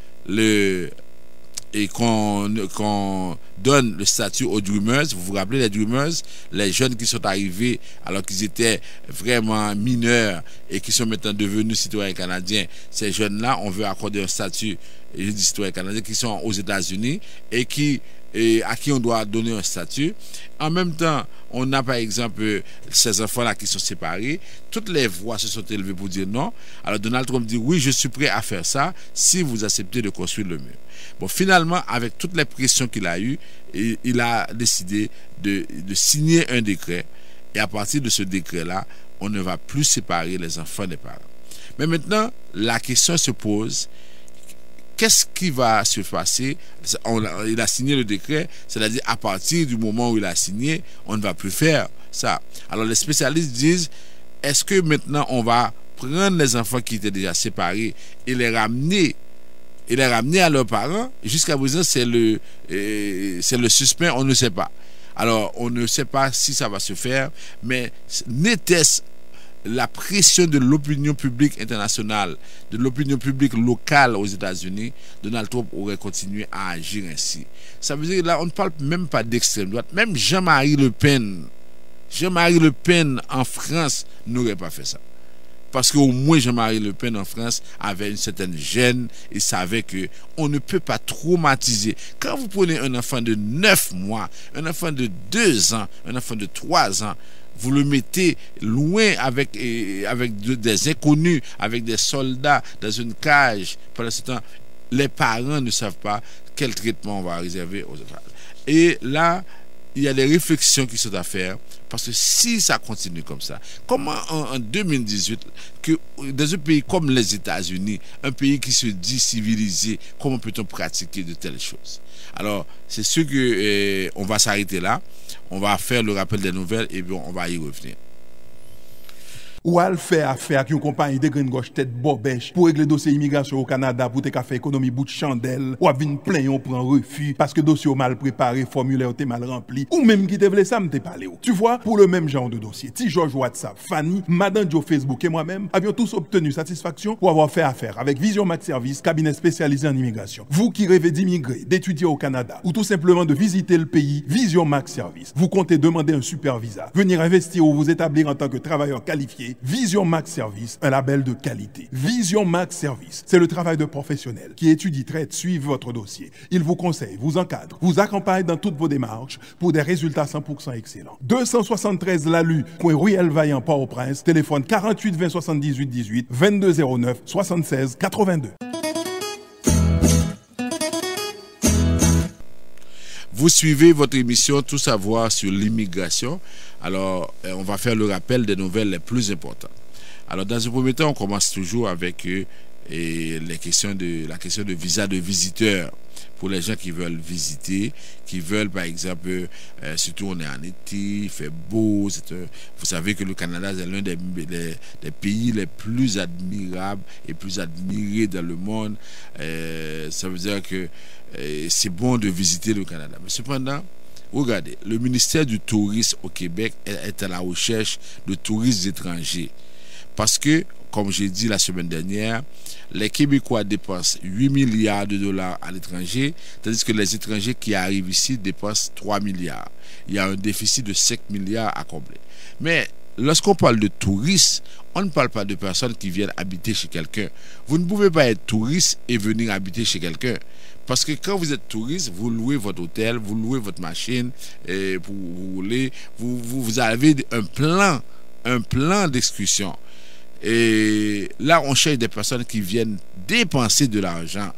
qu'on donne le statut aux Dreamers. Vous vous rappelez les Dreamers, les jeunes qui sont arrivés alors qu'ils étaient vraiment mineurs et qui sont maintenant devenus citoyens canadiens. Ces jeunes-là, on veut accorder un statut, je dis citoyens canadiens, qui sont aux États-Unis et à qui on doit donner un statut. En même temps, on a par exemple ces enfants-là qui sont séparés. Toutes les voix se sont élevées pour dire non. Alors Donald Trump dit oui, je suis prêt à faire ça si vous acceptez de construire le mur. Bon, finalement, avec toutes les pressions qu'il a eues, il a décidé de signer un décret. Et à partir de ce décret-là, on ne va plus séparer les enfants des parents. Mais maintenant, la question se pose, qu'est-ce qui va se passer? Il a signé le décret, c'est-à-dire à partir du moment où il a signé, on ne va plus faire ça. Alors les spécialistes disent, est-ce que maintenant on va prendre les enfants qui étaient déjà séparés et les ramener à leurs parents? Jusqu'à présent, c'est le suspect, on ne sait pas. Alors, on ne sait pas si ça va se faire, mais n'était-ce la pression de l'opinion publique internationale, de l'opinion publique locale aux États-Unis, Donald Trump aurait continué à agir ainsi. Ça veut dire que là, on ne parle même pas d'extrême droite. Même Jean-Marie Le Pen en France n'aurait pas fait ça. Parce qu'au moins Jean-Marie Le Pen en France avait une certaine gêne et savait que on ne peut pas traumatiser. Quand vous prenez un enfant de 9 mois, un enfant de 2 ans, un enfant de 3 ans, vous le mettez loin avec des inconnus, avec des soldats dans une cage. Pendant ce temps, les parents ne savent pas quel traitement on va réserver aux enfants. Et là, il y a des réflexions qui sont à faire, parce que si ça continue comme ça, comment en 2018, que dans un pays comme les États-Unis, un pays qui se dit civilisé, comment peut-on pratiquer de telles choses? Alors, c'est sûr que on va s'arrêter là, on va faire le rappel des nouvelles et puis on va y revenir. Ou al faire affaire avec une compagnie de grande gauche tête bobèche pour régler dossier immigration au Canada pour te faire économie bout de chandelle, ou à venir plein on prend refus parce que dossier mal préparé, formulaire t'es mal rempli, ou même qui te voulait ça me t'es parlé. Tu vois, pour le même genre de dossier, Ti George WhatsApp, Fanny, Madame Joe Facebook et moi-même avions tous obtenu satisfaction pour avoir fait affaire avec Vision Max Service, cabinet spécialisé en immigration. Vous qui rêvez d'immigrer, d'étudier au Canada ou tout simplement de visiter le pays, Vision Max Service. Vous comptez demander un super visa, venir investir ou vous établir en tant que travailleur qualifié. Vision Max Service, un label de qualité. Vision Max Service, c'est le travail de professionnels qui étudient, traitent, suivent votre dossier. Ils vous conseillent, vous encadrent, vous accompagnent dans toutes vos démarches pour des résultats 100% excellents. 273 Lalu, coin Ruelle Vaillant, Port-au-Prince, téléphone 48 20 78 18, 22 09 76 82. Vous suivez votre émission Tout savoir sur l'immigration. Alors, on va faire le rappel des nouvelles les plus importantes. Alors, dans un premier temps, on commence toujours avec la question de visa de visiteur pour les gens qui veulent visiter, qui veulent, par exemple, surtout on est en été, il fait beau. Vous savez que le Canada est l'un des pays les plus admirables et plus admirés dans le monde. Ça veut dire que c'est bon de visiter le Canada. Mais cependant, regardez, le ministère du Tourisme au Québec est à la recherche de touristes étrangers. Parce que, comme j'ai dit la semaine dernière, les Québécois dépensent 8 milliards de dollars à l'étranger, tandis que les étrangers qui arrivent ici dépensent 3 milliards. Il y a un déficit de 5 milliards à combler. Mais lorsqu'on parle de touristes, on ne parle pas de personnes qui viennent habiter chez quelqu'un. Vous ne pouvez pas être touriste et venir habiter chez quelqu'un. Parce que quand vous êtes touriste, vous louez votre hôtel, vous louez votre machine, et vous avez un plan d'excursion. Et là, on cherche des personnes qui viennent dépenser de l'argent.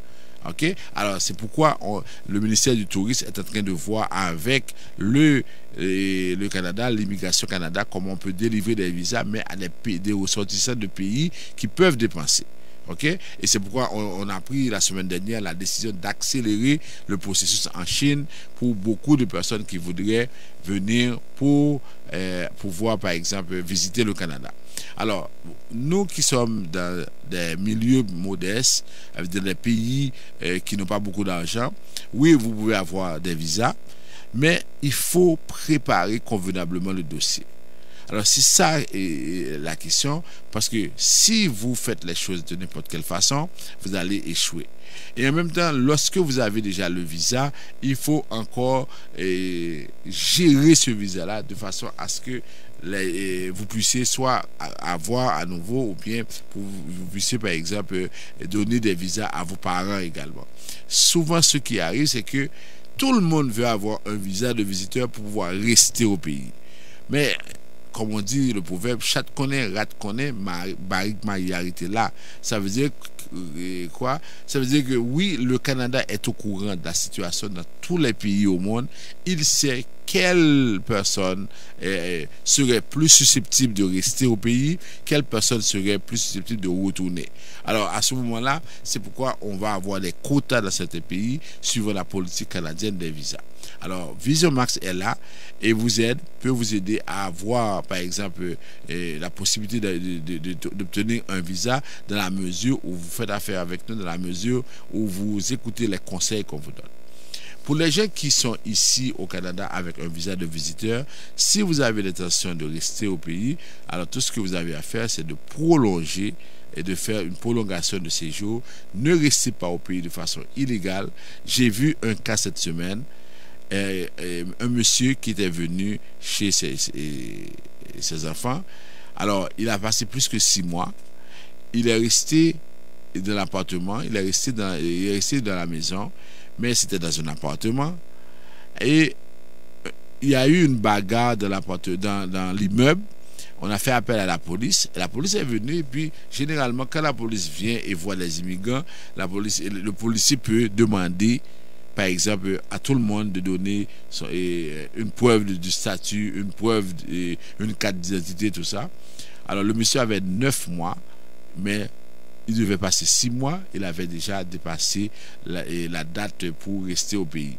Ok? Alors, c'est pourquoi le ministère du Tourisme est en train de voir avec le Canada, l'immigration Canada, comment on peut délivrer des visas, mais à des ressortissants de pays qui peuvent dépenser. Ok? Et c'est pourquoi on a pris la semaine dernière la décision d'accélérer le processus en Chine pour beaucoup de personnes qui voudraient venir pour pouvoir, par exemple, visiter le Canada. Alors, nous qui sommes dans des milieux modestes, avec des pays qui n'ont pas beaucoup d'argent, oui, vous pouvez avoir des visas, mais il faut préparer convenablement le dossier. Alors c'est ça la question, parce que si vous faites les choses de n'importe quelle façon, vous allez échouer. Et en même temps, lorsque vous avez déjà le visa, il faut encore gérer ce visa-là de façon à ce que vous puissiez soit avoir à nouveau, ou bien vous puissiez par exemple donner des visas à vos parents également. Souvent ce qui arrive, c'est que tout le monde veut avoir un visa de visiteur pour pouvoir rester au pays. Mais comme on dit le proverbe, chat connaît, rat connaît, barrique mariarité là. Ça veut dire quoi? Ça veut dire que oui, le Canada est au courant de la situation dans tous les pays au monde. Il sait quelle personne serait plus susceptible de rester au pays, quelle personne serait plus susceptible de retourner. Alors à ce moment-là, c'est pourquoi on va avoir des quotas dans certains pays suivant la politique canadienne des visas. Alors Vision Max est là et peut vous aider à avoir par exemple la possibilité d'obtenir un visa dans la mesure où vous faites affaire avec nous, dans la mesure où vous écoutez les conseils qu'on vous donne. Pour les gens qui sont ici au Canada avec un visa de visiteur, si vous avez l'intention de rester au pays, alors tout ce que vous avez à faire, c'est de prolonger et de faire une prolongation de séjour. Ne restez pas au pays de façon illégale. J'ai vu un cas cette semaine, un monsieur qui était venu chez ses enfants. Alors, il a passé plus que 6 mois. Il est resté dans l'appartement, il est resté dans la maison, mais c'était dans un appartement. Et il y a eu une bagarre dans l'immeuble. On a fait appel à la police. La police est venue. Et puis, généralement, quand la police vient et voit les immigrants, le policier peut demander, par exemple, à tout le monde de donner une preuve du statut, une preuve, une carte d'identité, tout ça. Alors, le monsieur avait 9 mois, mais il devait passer 6 mois. Il avait déjà dépassé la date pour rester au pays.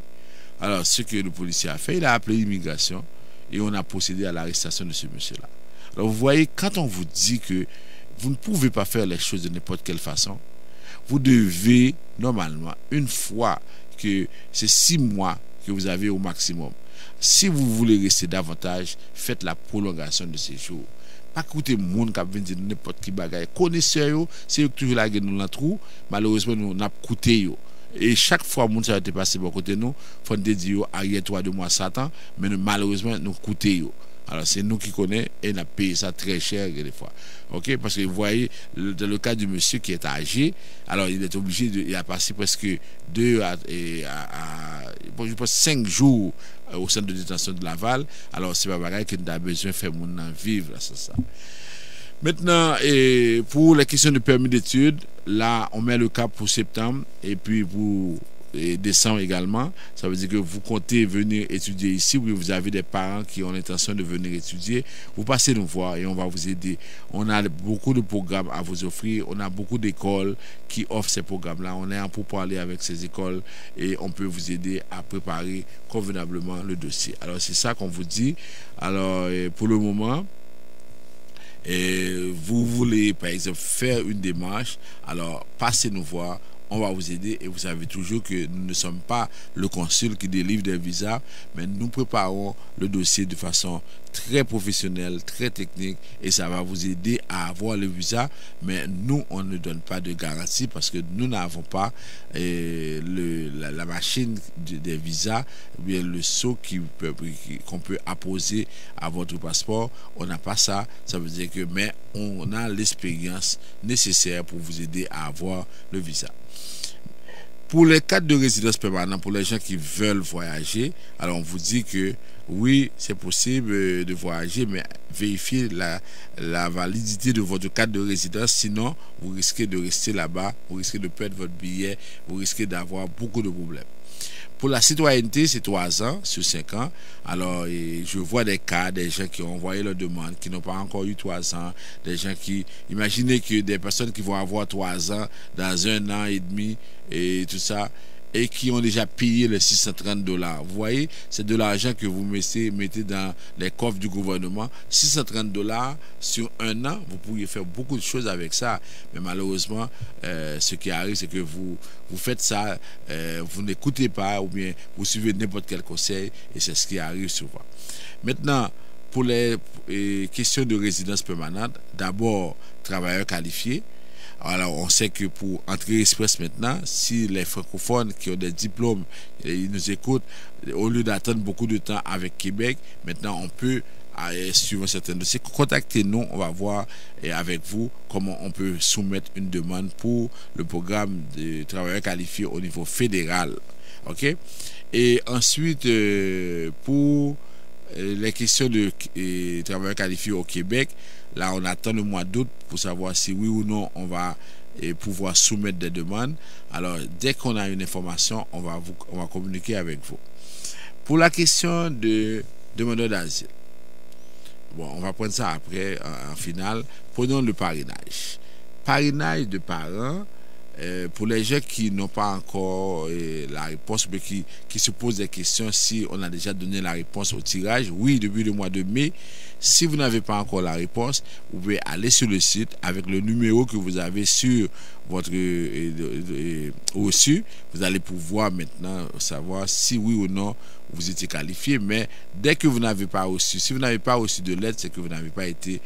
Alors, ce que le policier a fait, il a appelé l'immigration et on a procédé à l'arrestation de ce monsieur-là. Alors, vous voyez, quand on vous dit que vous ne pouvez pas faire les choses de n'importe quelle façon, vous devez, normalement, une fois que c'est 6 mois que vous avez au maximum, si vous voulez rester davantage, faites la prolongation de séjour. Pas écouter monde qui vient dire n'importe qui bagaille. Connaisseurs, c'est toujours la gueule dans le trou. Malheureusement, nous n'avons coûté. Et chaque fois, monde ça a été passé par côté nous, faut dire arrière-toi de moi Satan, mais malheureusement, nous coûté. Alors c'est nous qui connaissons et on a payé ça très cher des fois. OK, parce que vous voyez dans le cas du monsieur qui est âgé, alors il est obligé il a passé presque 2 à 5 jours au centre de détention de Laval. Alors c'est pas pareil que nous avons besoin de faire mon vivre là, c'est ça. Maintenant, pour les questions de permis d'études, là on met le cap pour septembre et puis pour décembre également. Ça veut dire que vous comptez venir étudier ici, ou vous avez des parents qui ont l'intention de venir étudier, vous passez nous voir et on va vous aider. On a beaucoup de programmes à vous offrir, on a beaucoup d'écoles qui offrent ces programmes-là. On est en pourparlers avec ces écoles et on peut vous aider à préparer convenablement le dossier. Alors c'est ça qu'on vous dit. Alors pour le moment, vous voulez par exemple faire une démarche, alors passez nous voir. On va vous aider et vous savez toujours que nous ne sommes pas le consul qui délivre des visas, mais nous préparons le dossier de façon très professionnelle, très technique et ça va vous aider à avoir le visa, mais nous on ne donne pas de garantie parce que nous n'avons pas la machine des visas, ou bien le sceau qu'on peut apposer à votre passeport. On n'a pas ça, ça veut dire que mais on a l'expérience nécessaire pour vous aider à avoir le visa. Pour les cadres de résidence permanente, pour les gens qui veulent voyager, alors on vous dit que oui, c'est possible de voyager, mais vérifiez la validité de votre carte de résidence, sinon vous risquez de rester là-bas, vous risquez de perdre votre billet, vous risquez d'avoir beaucoup de problèmes. Pour la citoyenneté, c'est 3 ans sur 5 ans. Alors, je vois des cas, des gens qui ont envoyé leur demande, qui n'ont pas encore eu 3 ans, des gens qui... Imaginez que des personnes qui vont avoir 3 ans dans 1 an et demi et tout ça, et qui ont déjà payé les $630. Vous voyez, c'est de l'argent que vous mettez dans les coffres du gouvernement. $630 sur 1 an, vous pourriez faire beaucoup de choses avec ça. Mais malheureusement, ce qui arrive, c'est que vous faites ça, vous n'écoutez pas ou bien vous suivez n'importe quel conseil et c'est ce qui arrive souvent. Maintenant, pour les questions de résidence permanente, d'abord, travailleurs qualifiés. Alors, on sait que pour entrer express maintenant, si les francophones qui ont des diplômes, ils nous écoutent, au lieu d'attendre beaucoup de temps avec Québec, maintenant on peut, suivre certains dossiers, contactez-nous, on va voir avec vous comment on peut soumettre une demande pour le programme de travailleurs qualifiés au niveau fédéral. OK? Et ensuite, pour les questions de travailleurs qualifiés au Québec, là, on attend le mois d'août pour savoir si oui ou non on va pouvoir soumettre des demandes. Alors, dès qu'on a une information, on va communiquer avec vous. Pour la question de demandeurs d'asile, bon, on va prendre ça après, en finale. Prenons le parrainage. Parrainage de parents, pour les gens qui n'ont pas encore la réponse, mais qui se posent des questions si on a déjà donné la réponse au tirage. Oui, depuis le mois de mai. Si vous n'avez pas encore la réponse, vous pouvez aller sur le site avec le numéro que vous avez sur votre reçu. Vous allez pouvoir maintenant savoir si oui ou non vous étiez qualifié. Mais dès que vous n'avez pas reçu, si vous n'avez pas reçu de l'aide, c'est que vous n'avez pas été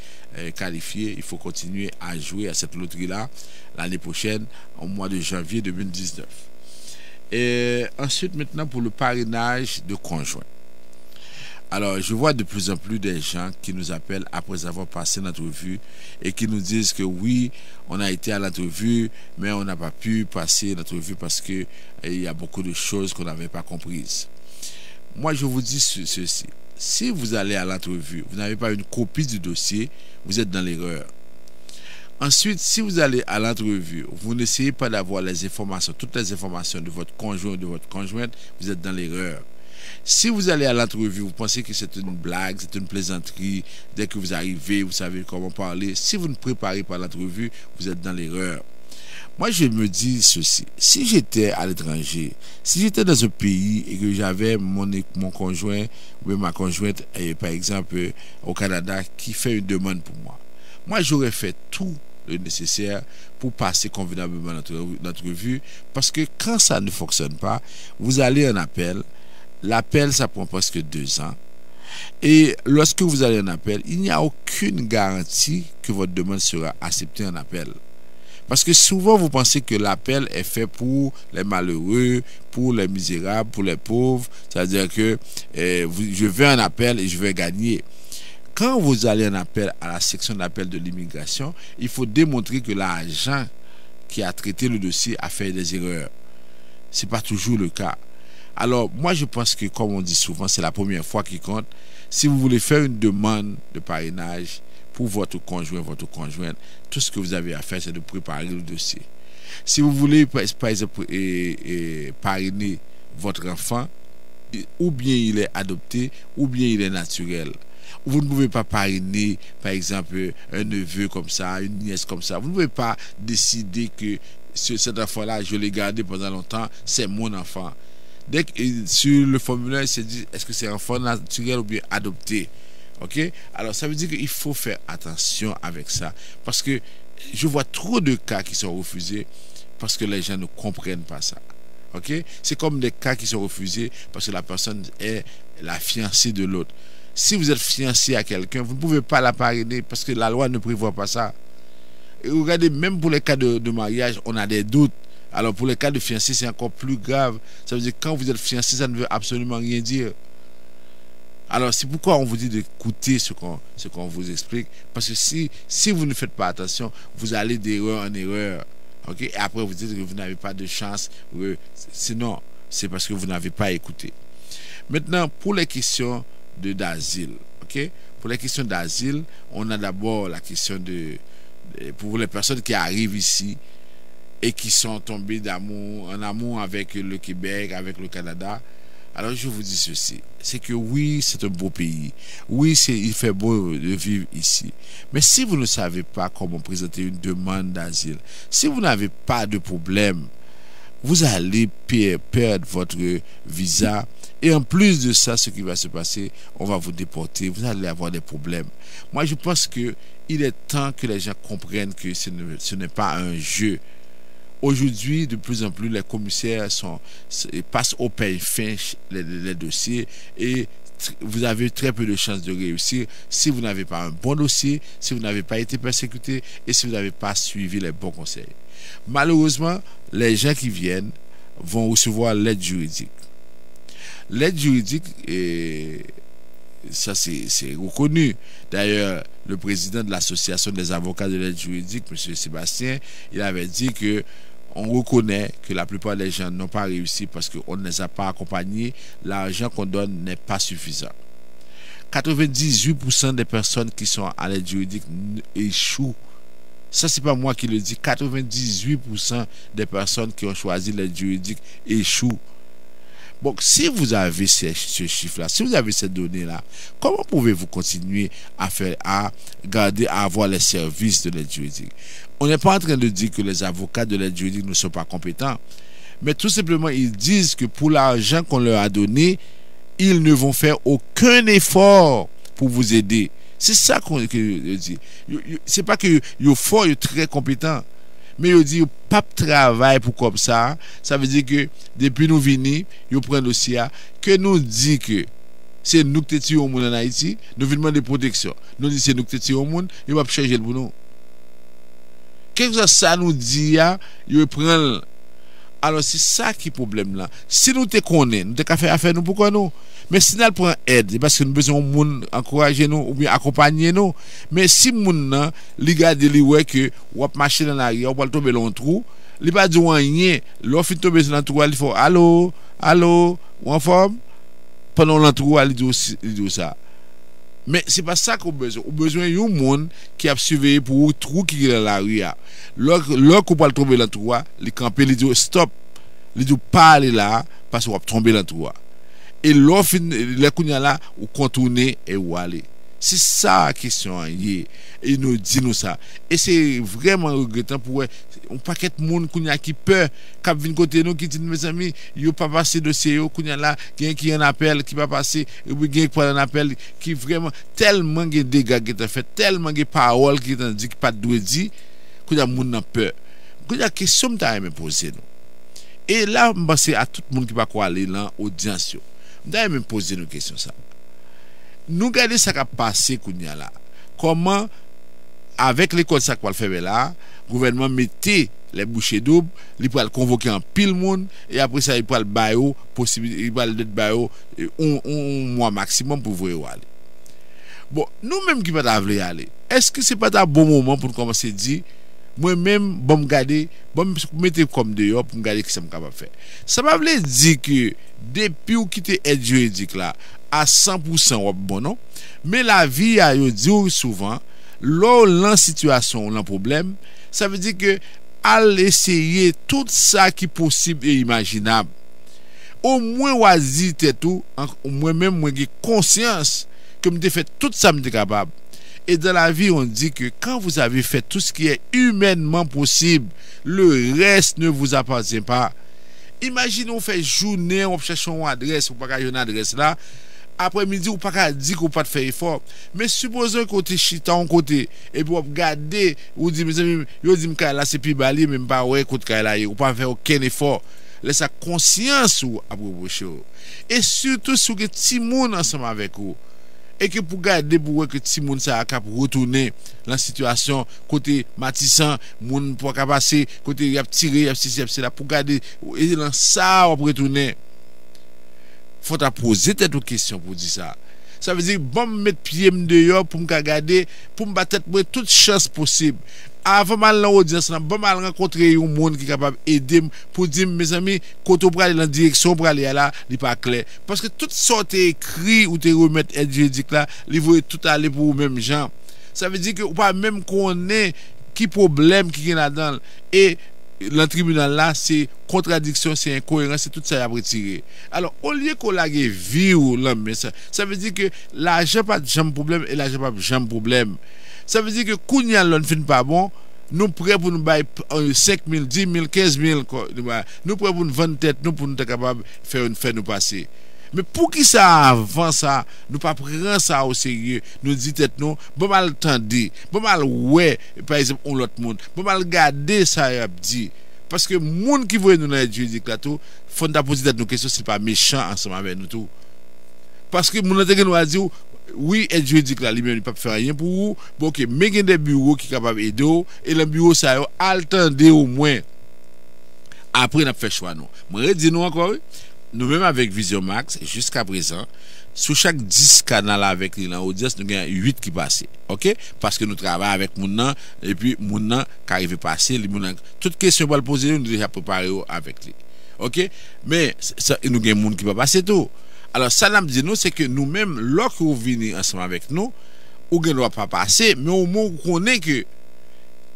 qualifié. Il faut continuer à jouer à cette loterie-là l'année prochaine, au mois de janvier 2019. Et ensuite, maintenant, pour le parrainage de conjoints. Alors, je vois de plus en plus des gens qui nous appellent après avoir passé l'entrevue et qui nous disent que oui, on a été à l'entrevue, mais on n'a pas pu passer l'entrevue parce que il y a beaucoup de choses qu'on n'avait pas comprises. Moi, je vous dis ceci. Si vous allez à l'entrevue, vous n'avez pas une copie du dossier, vous êtes dans l'erreur. Ensuite, si vous allez à l'entrevue, vous n'essayez pas d'avoir les informations, toutes les informations de votre conjoint ou de votre conjointe, vous êtes dans l'erreur. Si vous allez à l'entrevue, vous pensez que c'est une blague, c'est une plaisanterie, dès que vous arrivez, vous savez comment parler. Si vous ne préparez pas l'entrevue, vous êtes dans l'erreur. Moi, je me dis ceci. Si j'étais à l'étranger, si j'étais dans un pays et que j'avais mon conjoint ou ma conjointe, par exemple, au Canada, qui fait une demande pour moi, moi, j'aurais fait tout le nécessaire pour passer convenablement l'entrevue, parce que quand ça ne fonctionne pas, vous allez en appel. L'appel, ça prend presque 2 ans. Et lorsque vous allez en appel, il n'y a aucune garantie que votre demande sera acceptée en appel. Parce que souvent, vous pensez que l'appel est fait pour les malheureux, pour les misérables, pour les pauvres. C'est-à-dire que je vais en appel et je vais gagner. Quand vous allez en appel à la section d'appel de l'immigration, il faut démontrer que l'agent qui a traité le dossier a fait des erreurs. Ce n'est pas toujours le cas. Alors, moi, je pense que, comme on dit souvent, c'est la première fois qui compte. Si vous voulez faire une demande de parrainage pour votre conjoint, votre conjointe, tout ce que vous avez à faire, c'est de préparer le dossier. Si vous voulez, par exemple, parrainer votre enfant, ou bien il est adopté, ou bien il est naturel. Vous ne pouvez pas parrainer, par exemple, un neveu comme ça, une nièce comme ça. Vous ne pouvez pas décider que cet enfant-là, je l'ai gardé pendant longtemps, c'est mon enfant. Dès que sur le formulaire, il se dit est-ce que c'est un enfant naturel ou bien adopté. OK? Alors, ça veut dire qu'il faut faire attention avec ça. Parce que je vois trop de cas qui sont refusés parce que les gens ne comprennent pas ça. OK? C'est comme des cas qui sont refusés parce que la personne est la fiancée de l'autre. Si vous êtes fiancé à quelqu'un, vous ne pouvez pas la parrainer parce que la loi ne prévoit pas ça. Et regardez, même pour les cas de mariage, on a des doutes. Alors pour les cas de fiancé, c'est encore plus grave. Ça veut dire que quand vous êtes fiancé, ça ne veut absolument rien dire. Alors c'est pourquoi on vous dit d'écouter ce qu'on vous explique. Parce que si vous ne faites pas attention, vous allez d'erreur en erreur. Okay? Et après vous dites que vous n'avez pas de chance. Sinon, c'est parce que vous n'avez pas écouté. Maintenant, pour les questions d'asile. Okay? Pour les questions d'asile, on a d'abord la question pour les personnes qui arrivent ici et qui sont tombés en amour avec le Québec, avec le Canada. Alors je vous dis ceci, c'est que oui, c'est un beau pays. Oui, il fait beau de vivre ici. Mais si vous ne savez pas comment présenter une demande d'asile, si vous n'avez pas de problème, vous allez perdre votre visa. Et en plus de ça, ce qui va se passer, on va vous déporter, vous allez avoir des problèmes. Moi, je pense qu'il est temps que les gens comprennent que ce n'est pas un jeu. Aujourd'hui, de plus en plus, les commissaires passent au peigne fin les dossiers et vous avez très peu de chances de réussir si vous n'avez pas un bon dossier, si vous n'avez pas été persécuté et si vous n'avez pas suivi les bons conseils. Malheureusement, les gens qui viennent vont recevoir l'aide juridique. L'aide juridique, ça c'est reconnu. D'ailleurs, le président de l'association des avocats de l'aide juridique, M. Sébastien, il avait dit que on reconnaît que la plupart des gens n'ont pas réussi parce qu'on ne les a pas accompagnés. L'argent qu'on donne n'est pas suffisant. 98% des personnes qui sont à l'aide juridique échouent. Ça, c'est pas moi qui le dis. 98% des personnes qui ont choisi l'aide juridique échouent. Bon, si vous avez ce chiffre-là, si vous avez ces données-là, comment pouvez-vous continuer à garder, à avoir les services de l'aide juridique? On n'est pas en train de dire que les avocats de l'aide juridique ne sont pas compétents, mais tout simplement, ils disent que pour l'argent qu'on leur a donné, ils ne vont faire aucun effort pour vous aider. C'est ça qu'on dit. C'est pas que ils fort, ils sont très compétents. Mais ils disent pas de travail pour comme ça. Ça veut dire que depuis nous venir, ils prennent le dossier que nous dit que c'est nous qui tirons au monde en Haïti, nous venons de protection. Nous dit c'est nous qui tirons au monde, ils vont changer pour nous. Qu'est-ce que ça nous dit ils prennent. Alors c'est ça qui est problème là. Si nous te connaissons, nous te qu'à faire affaire nous pourquoi nous? Mais si nous prenons aide, c'est parce que nous besoin monde encourager nous ou bien accompagner nous. Mais si moun nan li gade li ouais que ou marcher dans l'arrière, ou va tomber dans un trou, li pas dire rien, l'on fin tomber dans le trou, il faut allô, ou en forme pendant le trou, il dit ça. Mais c'est pas ça qu'on besoin. On besoin d'un monde qui a surveillé pour le trou qui est dans la rue. Lorsqu'on va tomber dans le trou, il camper, il dit stop, il dit pas aller là parce qu'on va tomber dans le trou. Et l'offre les kounya là ou contourner et ou aller. C'est ça la question et nous dit nous ça. Et c'est vraiment regrettant pour un paquet de monde kounya qui peur cap vinn côté nous qui dit mes amis, yo pas passer dossier yo kounya là, gen qui un appel qui pas passer et puis gen qui un appel qui vraiment tellement de dégâts qui fait, tellement de paroles qui t'ont dit qui pas doit dire kounya monde n'a peur. Kounya question t'a même poser nous. Et là on pense à tout le monde qui va quoi aller dans audience. D'ailleurs, me poser une question ça. Nous regardons ça qui a passé kounya là. Comment avec l'école ça qu'on fait là, le gouvernement mettait les bouchées doubles, il peut convoquer un pile monde et après ça il peut le bailler possibilité il va le bailler un mois maximum pour voir aller. Bon, nous même qui pas aller aller. Est-ce que c'est pas un bon moment pour commencer à dire moi-même, bon me garder, bon me mettre comme dehors pour me garder ce que je capable faire. Ça m'a veut dire que depuis ou quitter aide juridique là à 100% bon non, mais la vie a yo dit souvent l'en situation, l'en problème, ça veut dire que à essayer tout ça qui possible et imaginable. Au moins oisir tout, au moins même moi j'ai conscience que me fait tout ça me capable. Et dans la vie, on dit que quand vous avez fait tout ce qui est humainement possible, le reste ne vous appartient pas. Imaginez, on fait journée, on cherche une adresse, ou pas une adresse là. Après-midi, ou pas dire qu'on pas faire effort. Mais supposons qu'on te chita en côté, et puis on regarde, ou dit, mes amis, yo dit, là, c'est plus bali, même pas, ouais, côté là, ou pas faire aucun effort. Laisse sa conscience ou à propos. Et surtout, si vous êtes petit monde ensemble avec vous. Et que pour garder pour que ti moun ça cap retourner dans la situation côté matissant moun pour ka passer côté y a tiré y a c'est là pour garder et dans ça on retourner faut ta poser tête aux questions pour dire ça. Ça veut dire bon mettre pied dehors pour me garder pour me battre toute chance possible. Avant mal dans audience là bon mal rencontrer un monde qui capable aider pour dire mes amis quand on aller dans direction pour aller là il pas clair parce que toute sorte écrit ou te remettre aide juridique là il veut tout aller pour même gens. Ça veut dire que ou pas même connaît qui problème qui est là-dedans et le tribunal là c'est contradiction, c'est incohérence, c'est tout ça à retirer. Alors au lieu qu'on la vie ou l'homme ça veut dire que l'argent pas de jamais problème et l'argent pas jamais problème. Ça veut dire que kounya l'on fin pas bon, nous prêts pour nous bailler 5 000, 10 000, 15 000 nous prêts pour nous vendre tête nous pour nous être capable faire nous passer. Mais pour qui ça avant ça, nous pas prendre ça au sérieux, nous dit tête nous, bon mal tendre, bon mal ouais par exemple on l'autre monde, bon mal garder ça y a dit parce que monde qui voit nous dans la juridique là tout, faut ta poser tête nos questions c'est pas méchant ensemble avec nous tout. parce que mon intérêt nous a dit oui, aide juridique là, lui-même, il ne peut pas faire rien pour vous. Bon, ok, mais il y a des bureaux qui sont capables d'aider, et le bureau, ça a attendez au moins. Après, on a fait choix, nous. Je dis nous encore, nous-mêmes avec Vision Max, jusqu'à présent, sur chaque 10 canaux avec l'audience, nous avons 8 qui passent. Ok? Parce que nous travaillons avec Mounan, et puis Mounan qui arrive à passer, toute question pour le poser, nous déjà préparé avec lui. Ok? Mais, nous avons des gens qui ne peuvent pas passer tout. Alors, ça, nous dit nous, c'est que nous-mêmes, lorsque vous venez ensemble avec nous, ou ne doit pas passer, mais au moins, vous connaissez que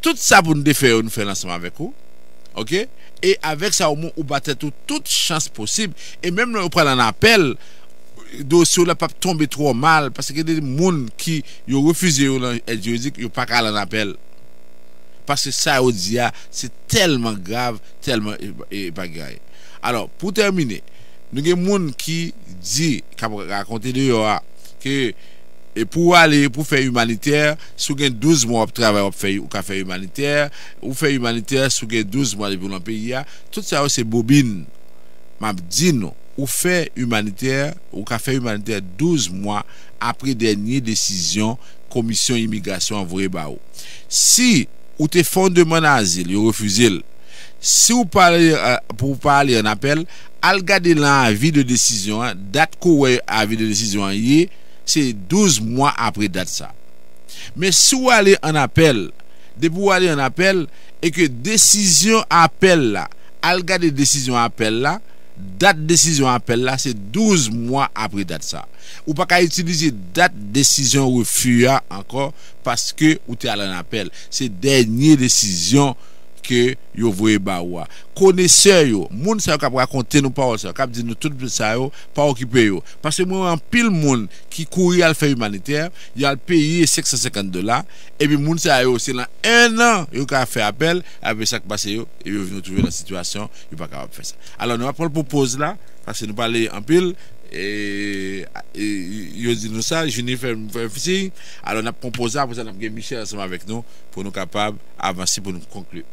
tout ça pour nous faire, nous faire ensemble avec vous. Ok? Et avec ça, au moins, vous battez toute chance possible. Et même là, vous prenez un appel, le dossier n'a pas tombé trop mal, parce qu'il y a des gens qui ont refusé l'aide juridique, ils n'ont pas qu'à un appel. Parce que ça, c'est tellement grave, tellement pas grave. Alors, pour terminer, nous avons des gens qui disent, qui racontent que pour aller pour faire humanitaire, si vous avez 12 mois de travail pour faire humanitaire, ou faire humanitaire, si vous avez 12 mois de vivre dans le pays, tout ça c'est bobine. Je dis non, ou faire humanitaire, ou faire humanitaire 12 mois après dernière décision, commission immigration envoyée par vous. Si vous avez fait une demande d'asile, vous refusez. Si vous parlez pour parler en appel, al garder l'avis de décision, date que avis de décision c'est 12 mois après date ça. Mais si vous allez en appel, depuis vous allez en appel et que décision appel là, al garder décision appel là, date décision appel là, c'est 12 mois après date ça. Ou pas qu'à utiliser date décision refus encore parce que vous êtes allé en appel. C'est dernière décision que yo voye ba wa connaisseur yo moun ça ka raconter nous parole ça ka dire nous tout ça yo pas occuper yo parce que moi en pile moun qui courir à faire humanitaire il a payé $550 et puis moun ça yo c'est dans 1 an yo ka faire appel avec ça qui passe yo et yo vient trouver dans situation yo pas capable faire ça. Alors nous va prendre propose là parce que nous parler en pile et yo dit nous ça Jennifer fait alors on a proposé après ça on a Michel ensemble avec nous pour nous capable avancer pour nous conclure.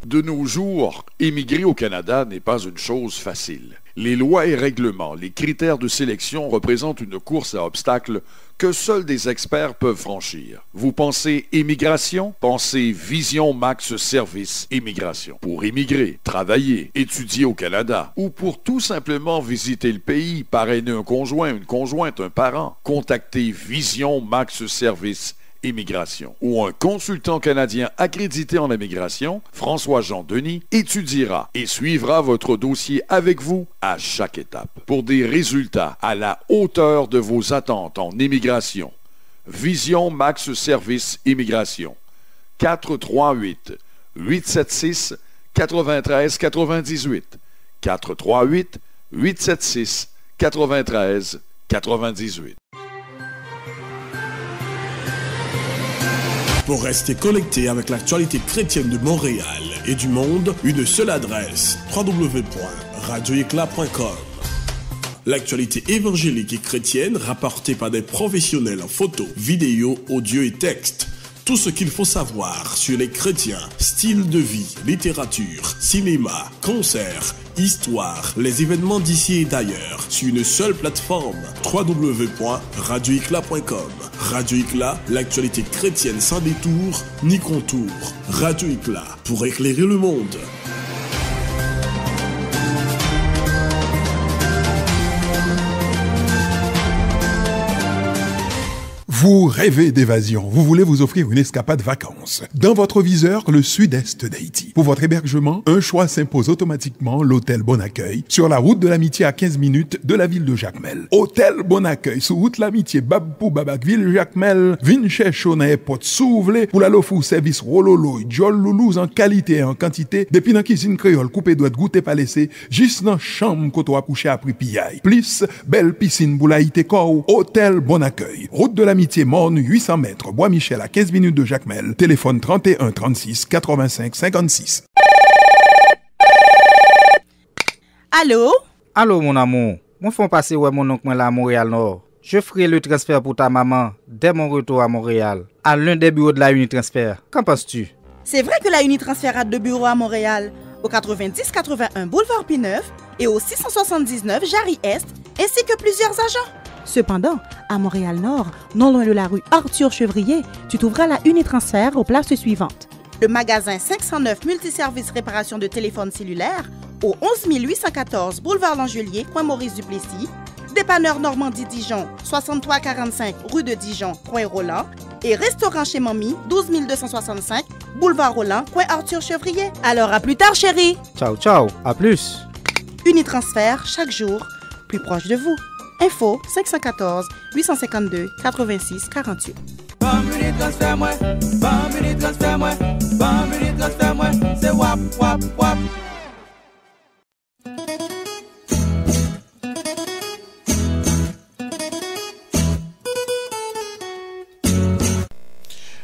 De nos jours, émigrer au Canada n'est pas une chose facile. Les lois et règlements, les critères de sélection représentent une course à obstacles que seuls des experts peuvent franchir. Vous pensez immigration? Pensez Vision Max Service Immigration. Pour immigrer, travailler, étudier au Canada ou pour tout simplement visiter le pays, parrainer un conjoint, une conjointe, un parent, contactez Vision Max Service Immigration ou un consultant canadien accrédité en immigration, François-Jean Denis, étudiera et suivra votre dossier avec vous à chaque étape pour des résultats à la hauteur de vos attentes en immigration. Vision Max Service Immigration 438-876-9398 438-876-9398. Pour rester connecté avec l'actualité chrétienne de Montréal et du monde, une seule adresse, www.radioéclat.com. L'actualité évangélique et chrétienne rapportée par des professionnels en photo, vidéo, audio et texte. Tout ce qu'il faut savoir sur les chrétiens, style de vie, littérature, cinéma, concerts, histoire, les événements d'ici et d'ailleurs, sur une seule plateforme, www.radioéclat.com. Radio Éclat, l'actualité chrétienne sans détour ni contour. Radio Éclat, pour éclairer le monde. Vous rêvez d'évasion, vous voulez vous offrir une escapade vacances. Dans votre viseur, le sud-est d'Haïti. Pour votre hébergement, un choix s'impose automatiquement, l'hôtel Bon Accueil, sur la route de l'Amitié à 15 minutes de la ville de Jacmel. Hôtel Bon Accueil, sur route l'Amitié, Babpou, Babakville, Jacmel, Vinchechonay, Pot-Souvlé, pour la lofou service Rololo, Jol Loulouse en qualité et en quantité, depuis dans cuisine créole, coupé doit goûter pas laissé, juste dans chambre qu'on a couché à Pripiaille. Plus, belle piscine Boulaïté Kou, hôtel Bon Accueil, route de l'Amitié, Morne, 800 mètres, Bois-Michel à 15 minutes de Jacmel, téléphone 31 36 85 56. Allô? Allô mon amour, moi font passer ouais mon oncle là à Montréal Nord. Je ferai le transfert pour ta maman dès mon retour à Montréal, à l'un des bureaux de la Unitransfert. Qu'en penses-tu? C'est vrai que la Unitransfert a 2 bureaux à Montréal, au 90-81 Boulevard P9 et au 679 Jarry Est, ainsi que plusieurs agents. Cependant, à Montréal-Nord, non loin de la rue Arthur-Chevrier, tu trouveras la Unitransfert aux places suivantes. Le magasin 509 multiservices réparation de téléphones cellulaires au 11 814 boulevard Langelier, coin Maurice Duplessis, dépanneur Normandie-Dijon, 6345 rue de Dijon, coin Roland, et restaurant chez Mamie, 12 265 boulevard Roland, coin Arthur-Chevrier. Alors à plus tard, chérie. Ciao, ciao, à plus. Unitransfert, chaque jour, plus proche de vous. Info 514 852 86 48. Unitransfert-moi, Unitransfert-moi, Unitransfert-moi, c'est wap, wap, wap.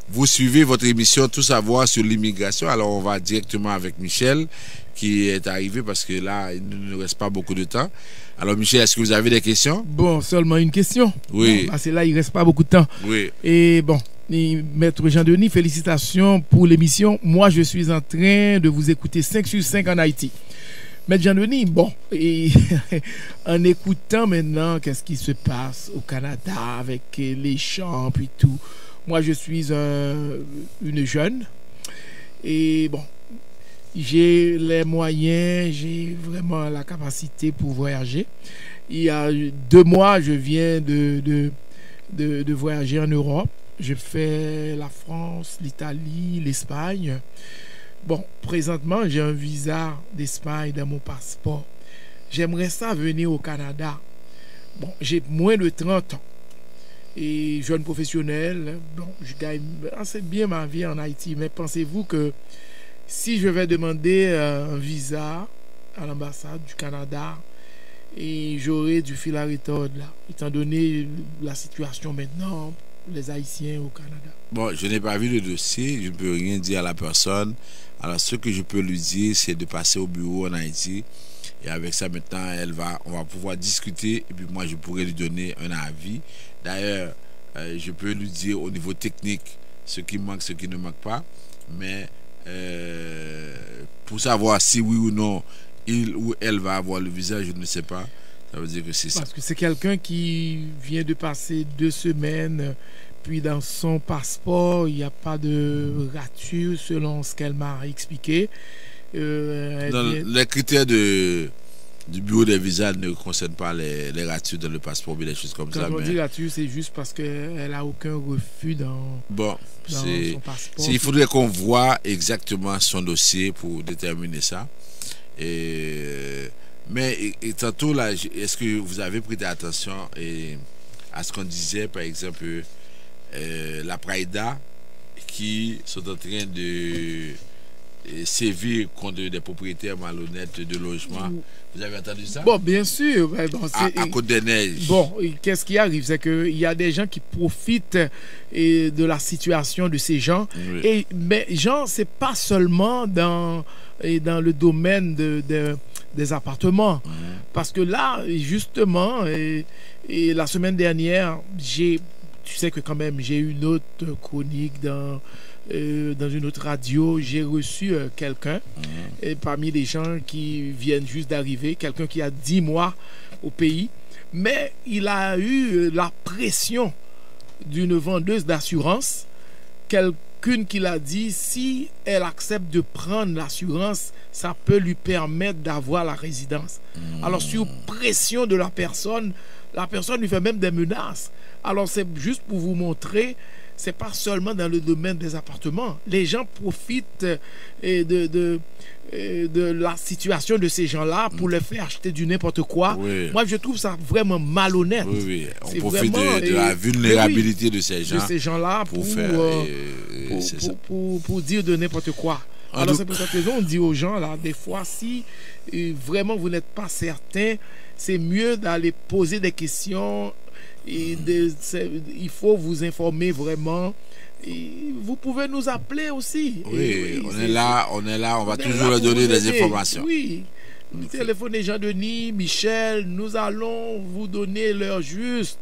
Vous suivez votre émission Tout savoir sur l'immigration. Alors on va directement avec Michel qui est arrivé parce que là il ne nous reste pas beaucoup de temps. Alors Michel, est-ce que vous avez des questions? Bon, seulement une question. Oui. Bon, parce que là il reste pas beaucoup de temps. Oui. Et bon, Maître Jean-Denis, félicitations pour l'émission. Moi je suis en train de vous écouter 5 sur 5 en Haïti. Maître Jean-Denis, bon, et en écoutant maintenant qu'est-ce qui se passe au Canada avec les champs et tout. Moi, je suis une jeune et bon, j'ai les moyens, j'ai vraiment la capacité pour voyager. Il y a 2 mois, je viens de voyager en Europe. Je fais la France, l'Italie, l'Espagne. Bon, présentement, j'ai un visa d'Espagne dans mon passeport. J'aimerais ça venir au Canada. Bon, j'ai moins de 30 ans. Et jeune professionnel, bon, je gagne assez bien ma vie en Haïti. Mais pensez-vous que si je vais demander un visa à l'ambassade du Canada, et j'aurai du fil à retordre là, étant donné la situation maintenant, les Haïtiens au Canada? Bon, je n'ai pas vu le dossier, je ne peux rien dire à la personne. Alors ce que je peux lui dire, c'est de passer au bureau en Haïti. Et avec ça, maintenant, on va pouvoir discuter. Et puis moi, je pourrais lui donner un avis. D'ailleurs, je peux lui dire au niveau technique ce qui manque, ce qui ne manque pas. Mais pour savoir si oui ou non, il ou elle va avoir le visa, je ne sais pas. Ça veut dire que c'est ça. Parce que c'est quelqu'un qui vient de passer 2 semaines. Puis dans son passeport, il n'y a pas de rature selon ce qu'elle m'a expliqué. Les critères du bureau des visas ne concernent pas les ratures dans le passeport, mais des choses comme ça. Quand on dit rature, c'est juste parce qu'elle n'a aucun refus dans son passeport. Il faudrait qu'on voit exactement son dossier pour déterminer ça. Mais tantôt, là, est-ce que vous avez prêté attention à ce qu'on disait, par exemple, la Praïda qui sont en train de sévir contre des propriétaires malhonnêtes de logements. Vous avez entendu ça? Bon, bien sûr. Bon, à Côte-des-Neiges. Bon, qu'est-ce qui arrive? C'est qu'il y a des gens qui profitent de la situation de ces gens. Oui. Mais gens, c'est pas seulement dans le domaine des appartements. Parce que là, justement, et la semaine dernière, tu sais que quand même, j'ai eu une autre chronique dans une autre radio. J'ai reçu quelqu'un parmi les gens qui viennent juste d'arriver, quelqu'un qui a 10 mois au pays, mais il a eu la pression d'une vendeuse d'assurance, quelqu'une qui l'a dit si elle accepte de prendre l'assurance, ça peut lui permettre d'avoir la résidence. Alors sur pression de la personne lui fait même des menaces. Alors c'est juste pour vous montrer, c'est pas seulement dans le domaine des appartements. Les gens profitent de la situation de ces gens-là pour leur faire acheter du n'importe quoi. Oui. Moi, je trouve ça vraiment malhonnête. Oui. On profite de la vulnérabilité de ces gens. De ces gens-là pour dire de n'importe quoi. Alors c'est pour cette raison on dit aux gens là, des fois si vraiment vous n'êtes pas certain, c'est mieux d'aller poser des questions. Il faut vous informer vraiment. Vous pouvez nous appeler aussi. Oui, on est là, on va toujours leur donner des informations. Oui, téléphonez Jean-Denis, Michel, nous allons vous donner l'heure juste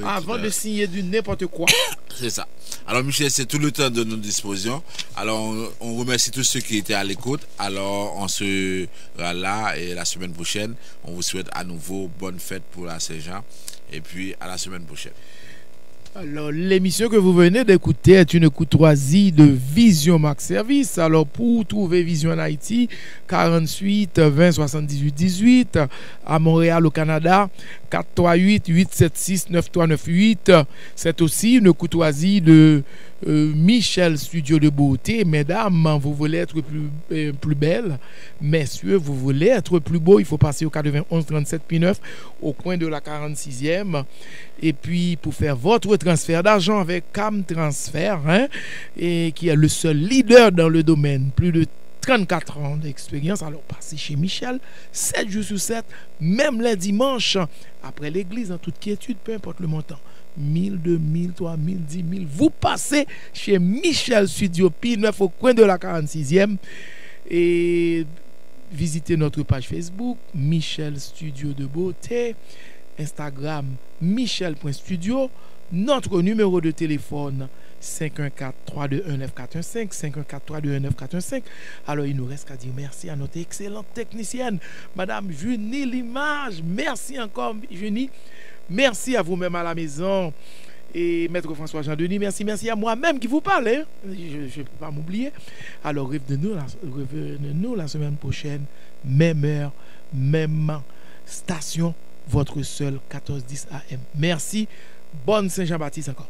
avant de signer du n'importe quoi. C'est ça. Alors Michel, c'est tout le temps de notre disposition. Alors on remercie tous ceux qui étaient à l'écoute. Alors on sera là et la semaine prochaine, on vous souhaite à nouveau bonne fête pour la Saint-Jean et puis à la semaine prochaine. Alors, l'émission que vous venez d'écouter est une courtoisie de Vision Max Service. Alors, pour trouver Vision en Haïti, 48 20 78 18, à Montréal, au Canada, 438 876 9398. C'est aussi une courtoisie de Michel Studio de Beauté. Mesdames, vous voulez être plus belle. Messieurs, vous voulez être plus beau. Il faut passer au 91 37 9 au coin de la 46e. Et puis, pour faire votre transfert d'argent avec Cam Transfert, et qui est le seul leader dans le domaine, plus de 34 ans d'expérience. Alors, passez chez Michel, 7 jours sur 7, même les dimanches, après l'église, en toute quiétude, peu importe le montant. 1000, 2000, 3000, 10 000. Vous passez chez Michel Studio P9 au coin de la 46e et visitez notre page Facebook, Michel Studio de Beauté, Instagram, michel.studio, notre numéro de téléphone 514-321-9415, 514-321-9415. Alors, il nous reste qu'à dire merci à notre excellente technicienne, Madame Junie Limage. Merci encore, Junie. Merci à vous-même à la maison. Et Maître François Jean-Denis, merci à moi-même qui vous parle. Je ne peux pas m'oublier. Alors, revenez-nous la semaine prochaine, même heure, même station, votre seul 1410 AM. Merci. Bonne Saint-Jean-Baptiste encore.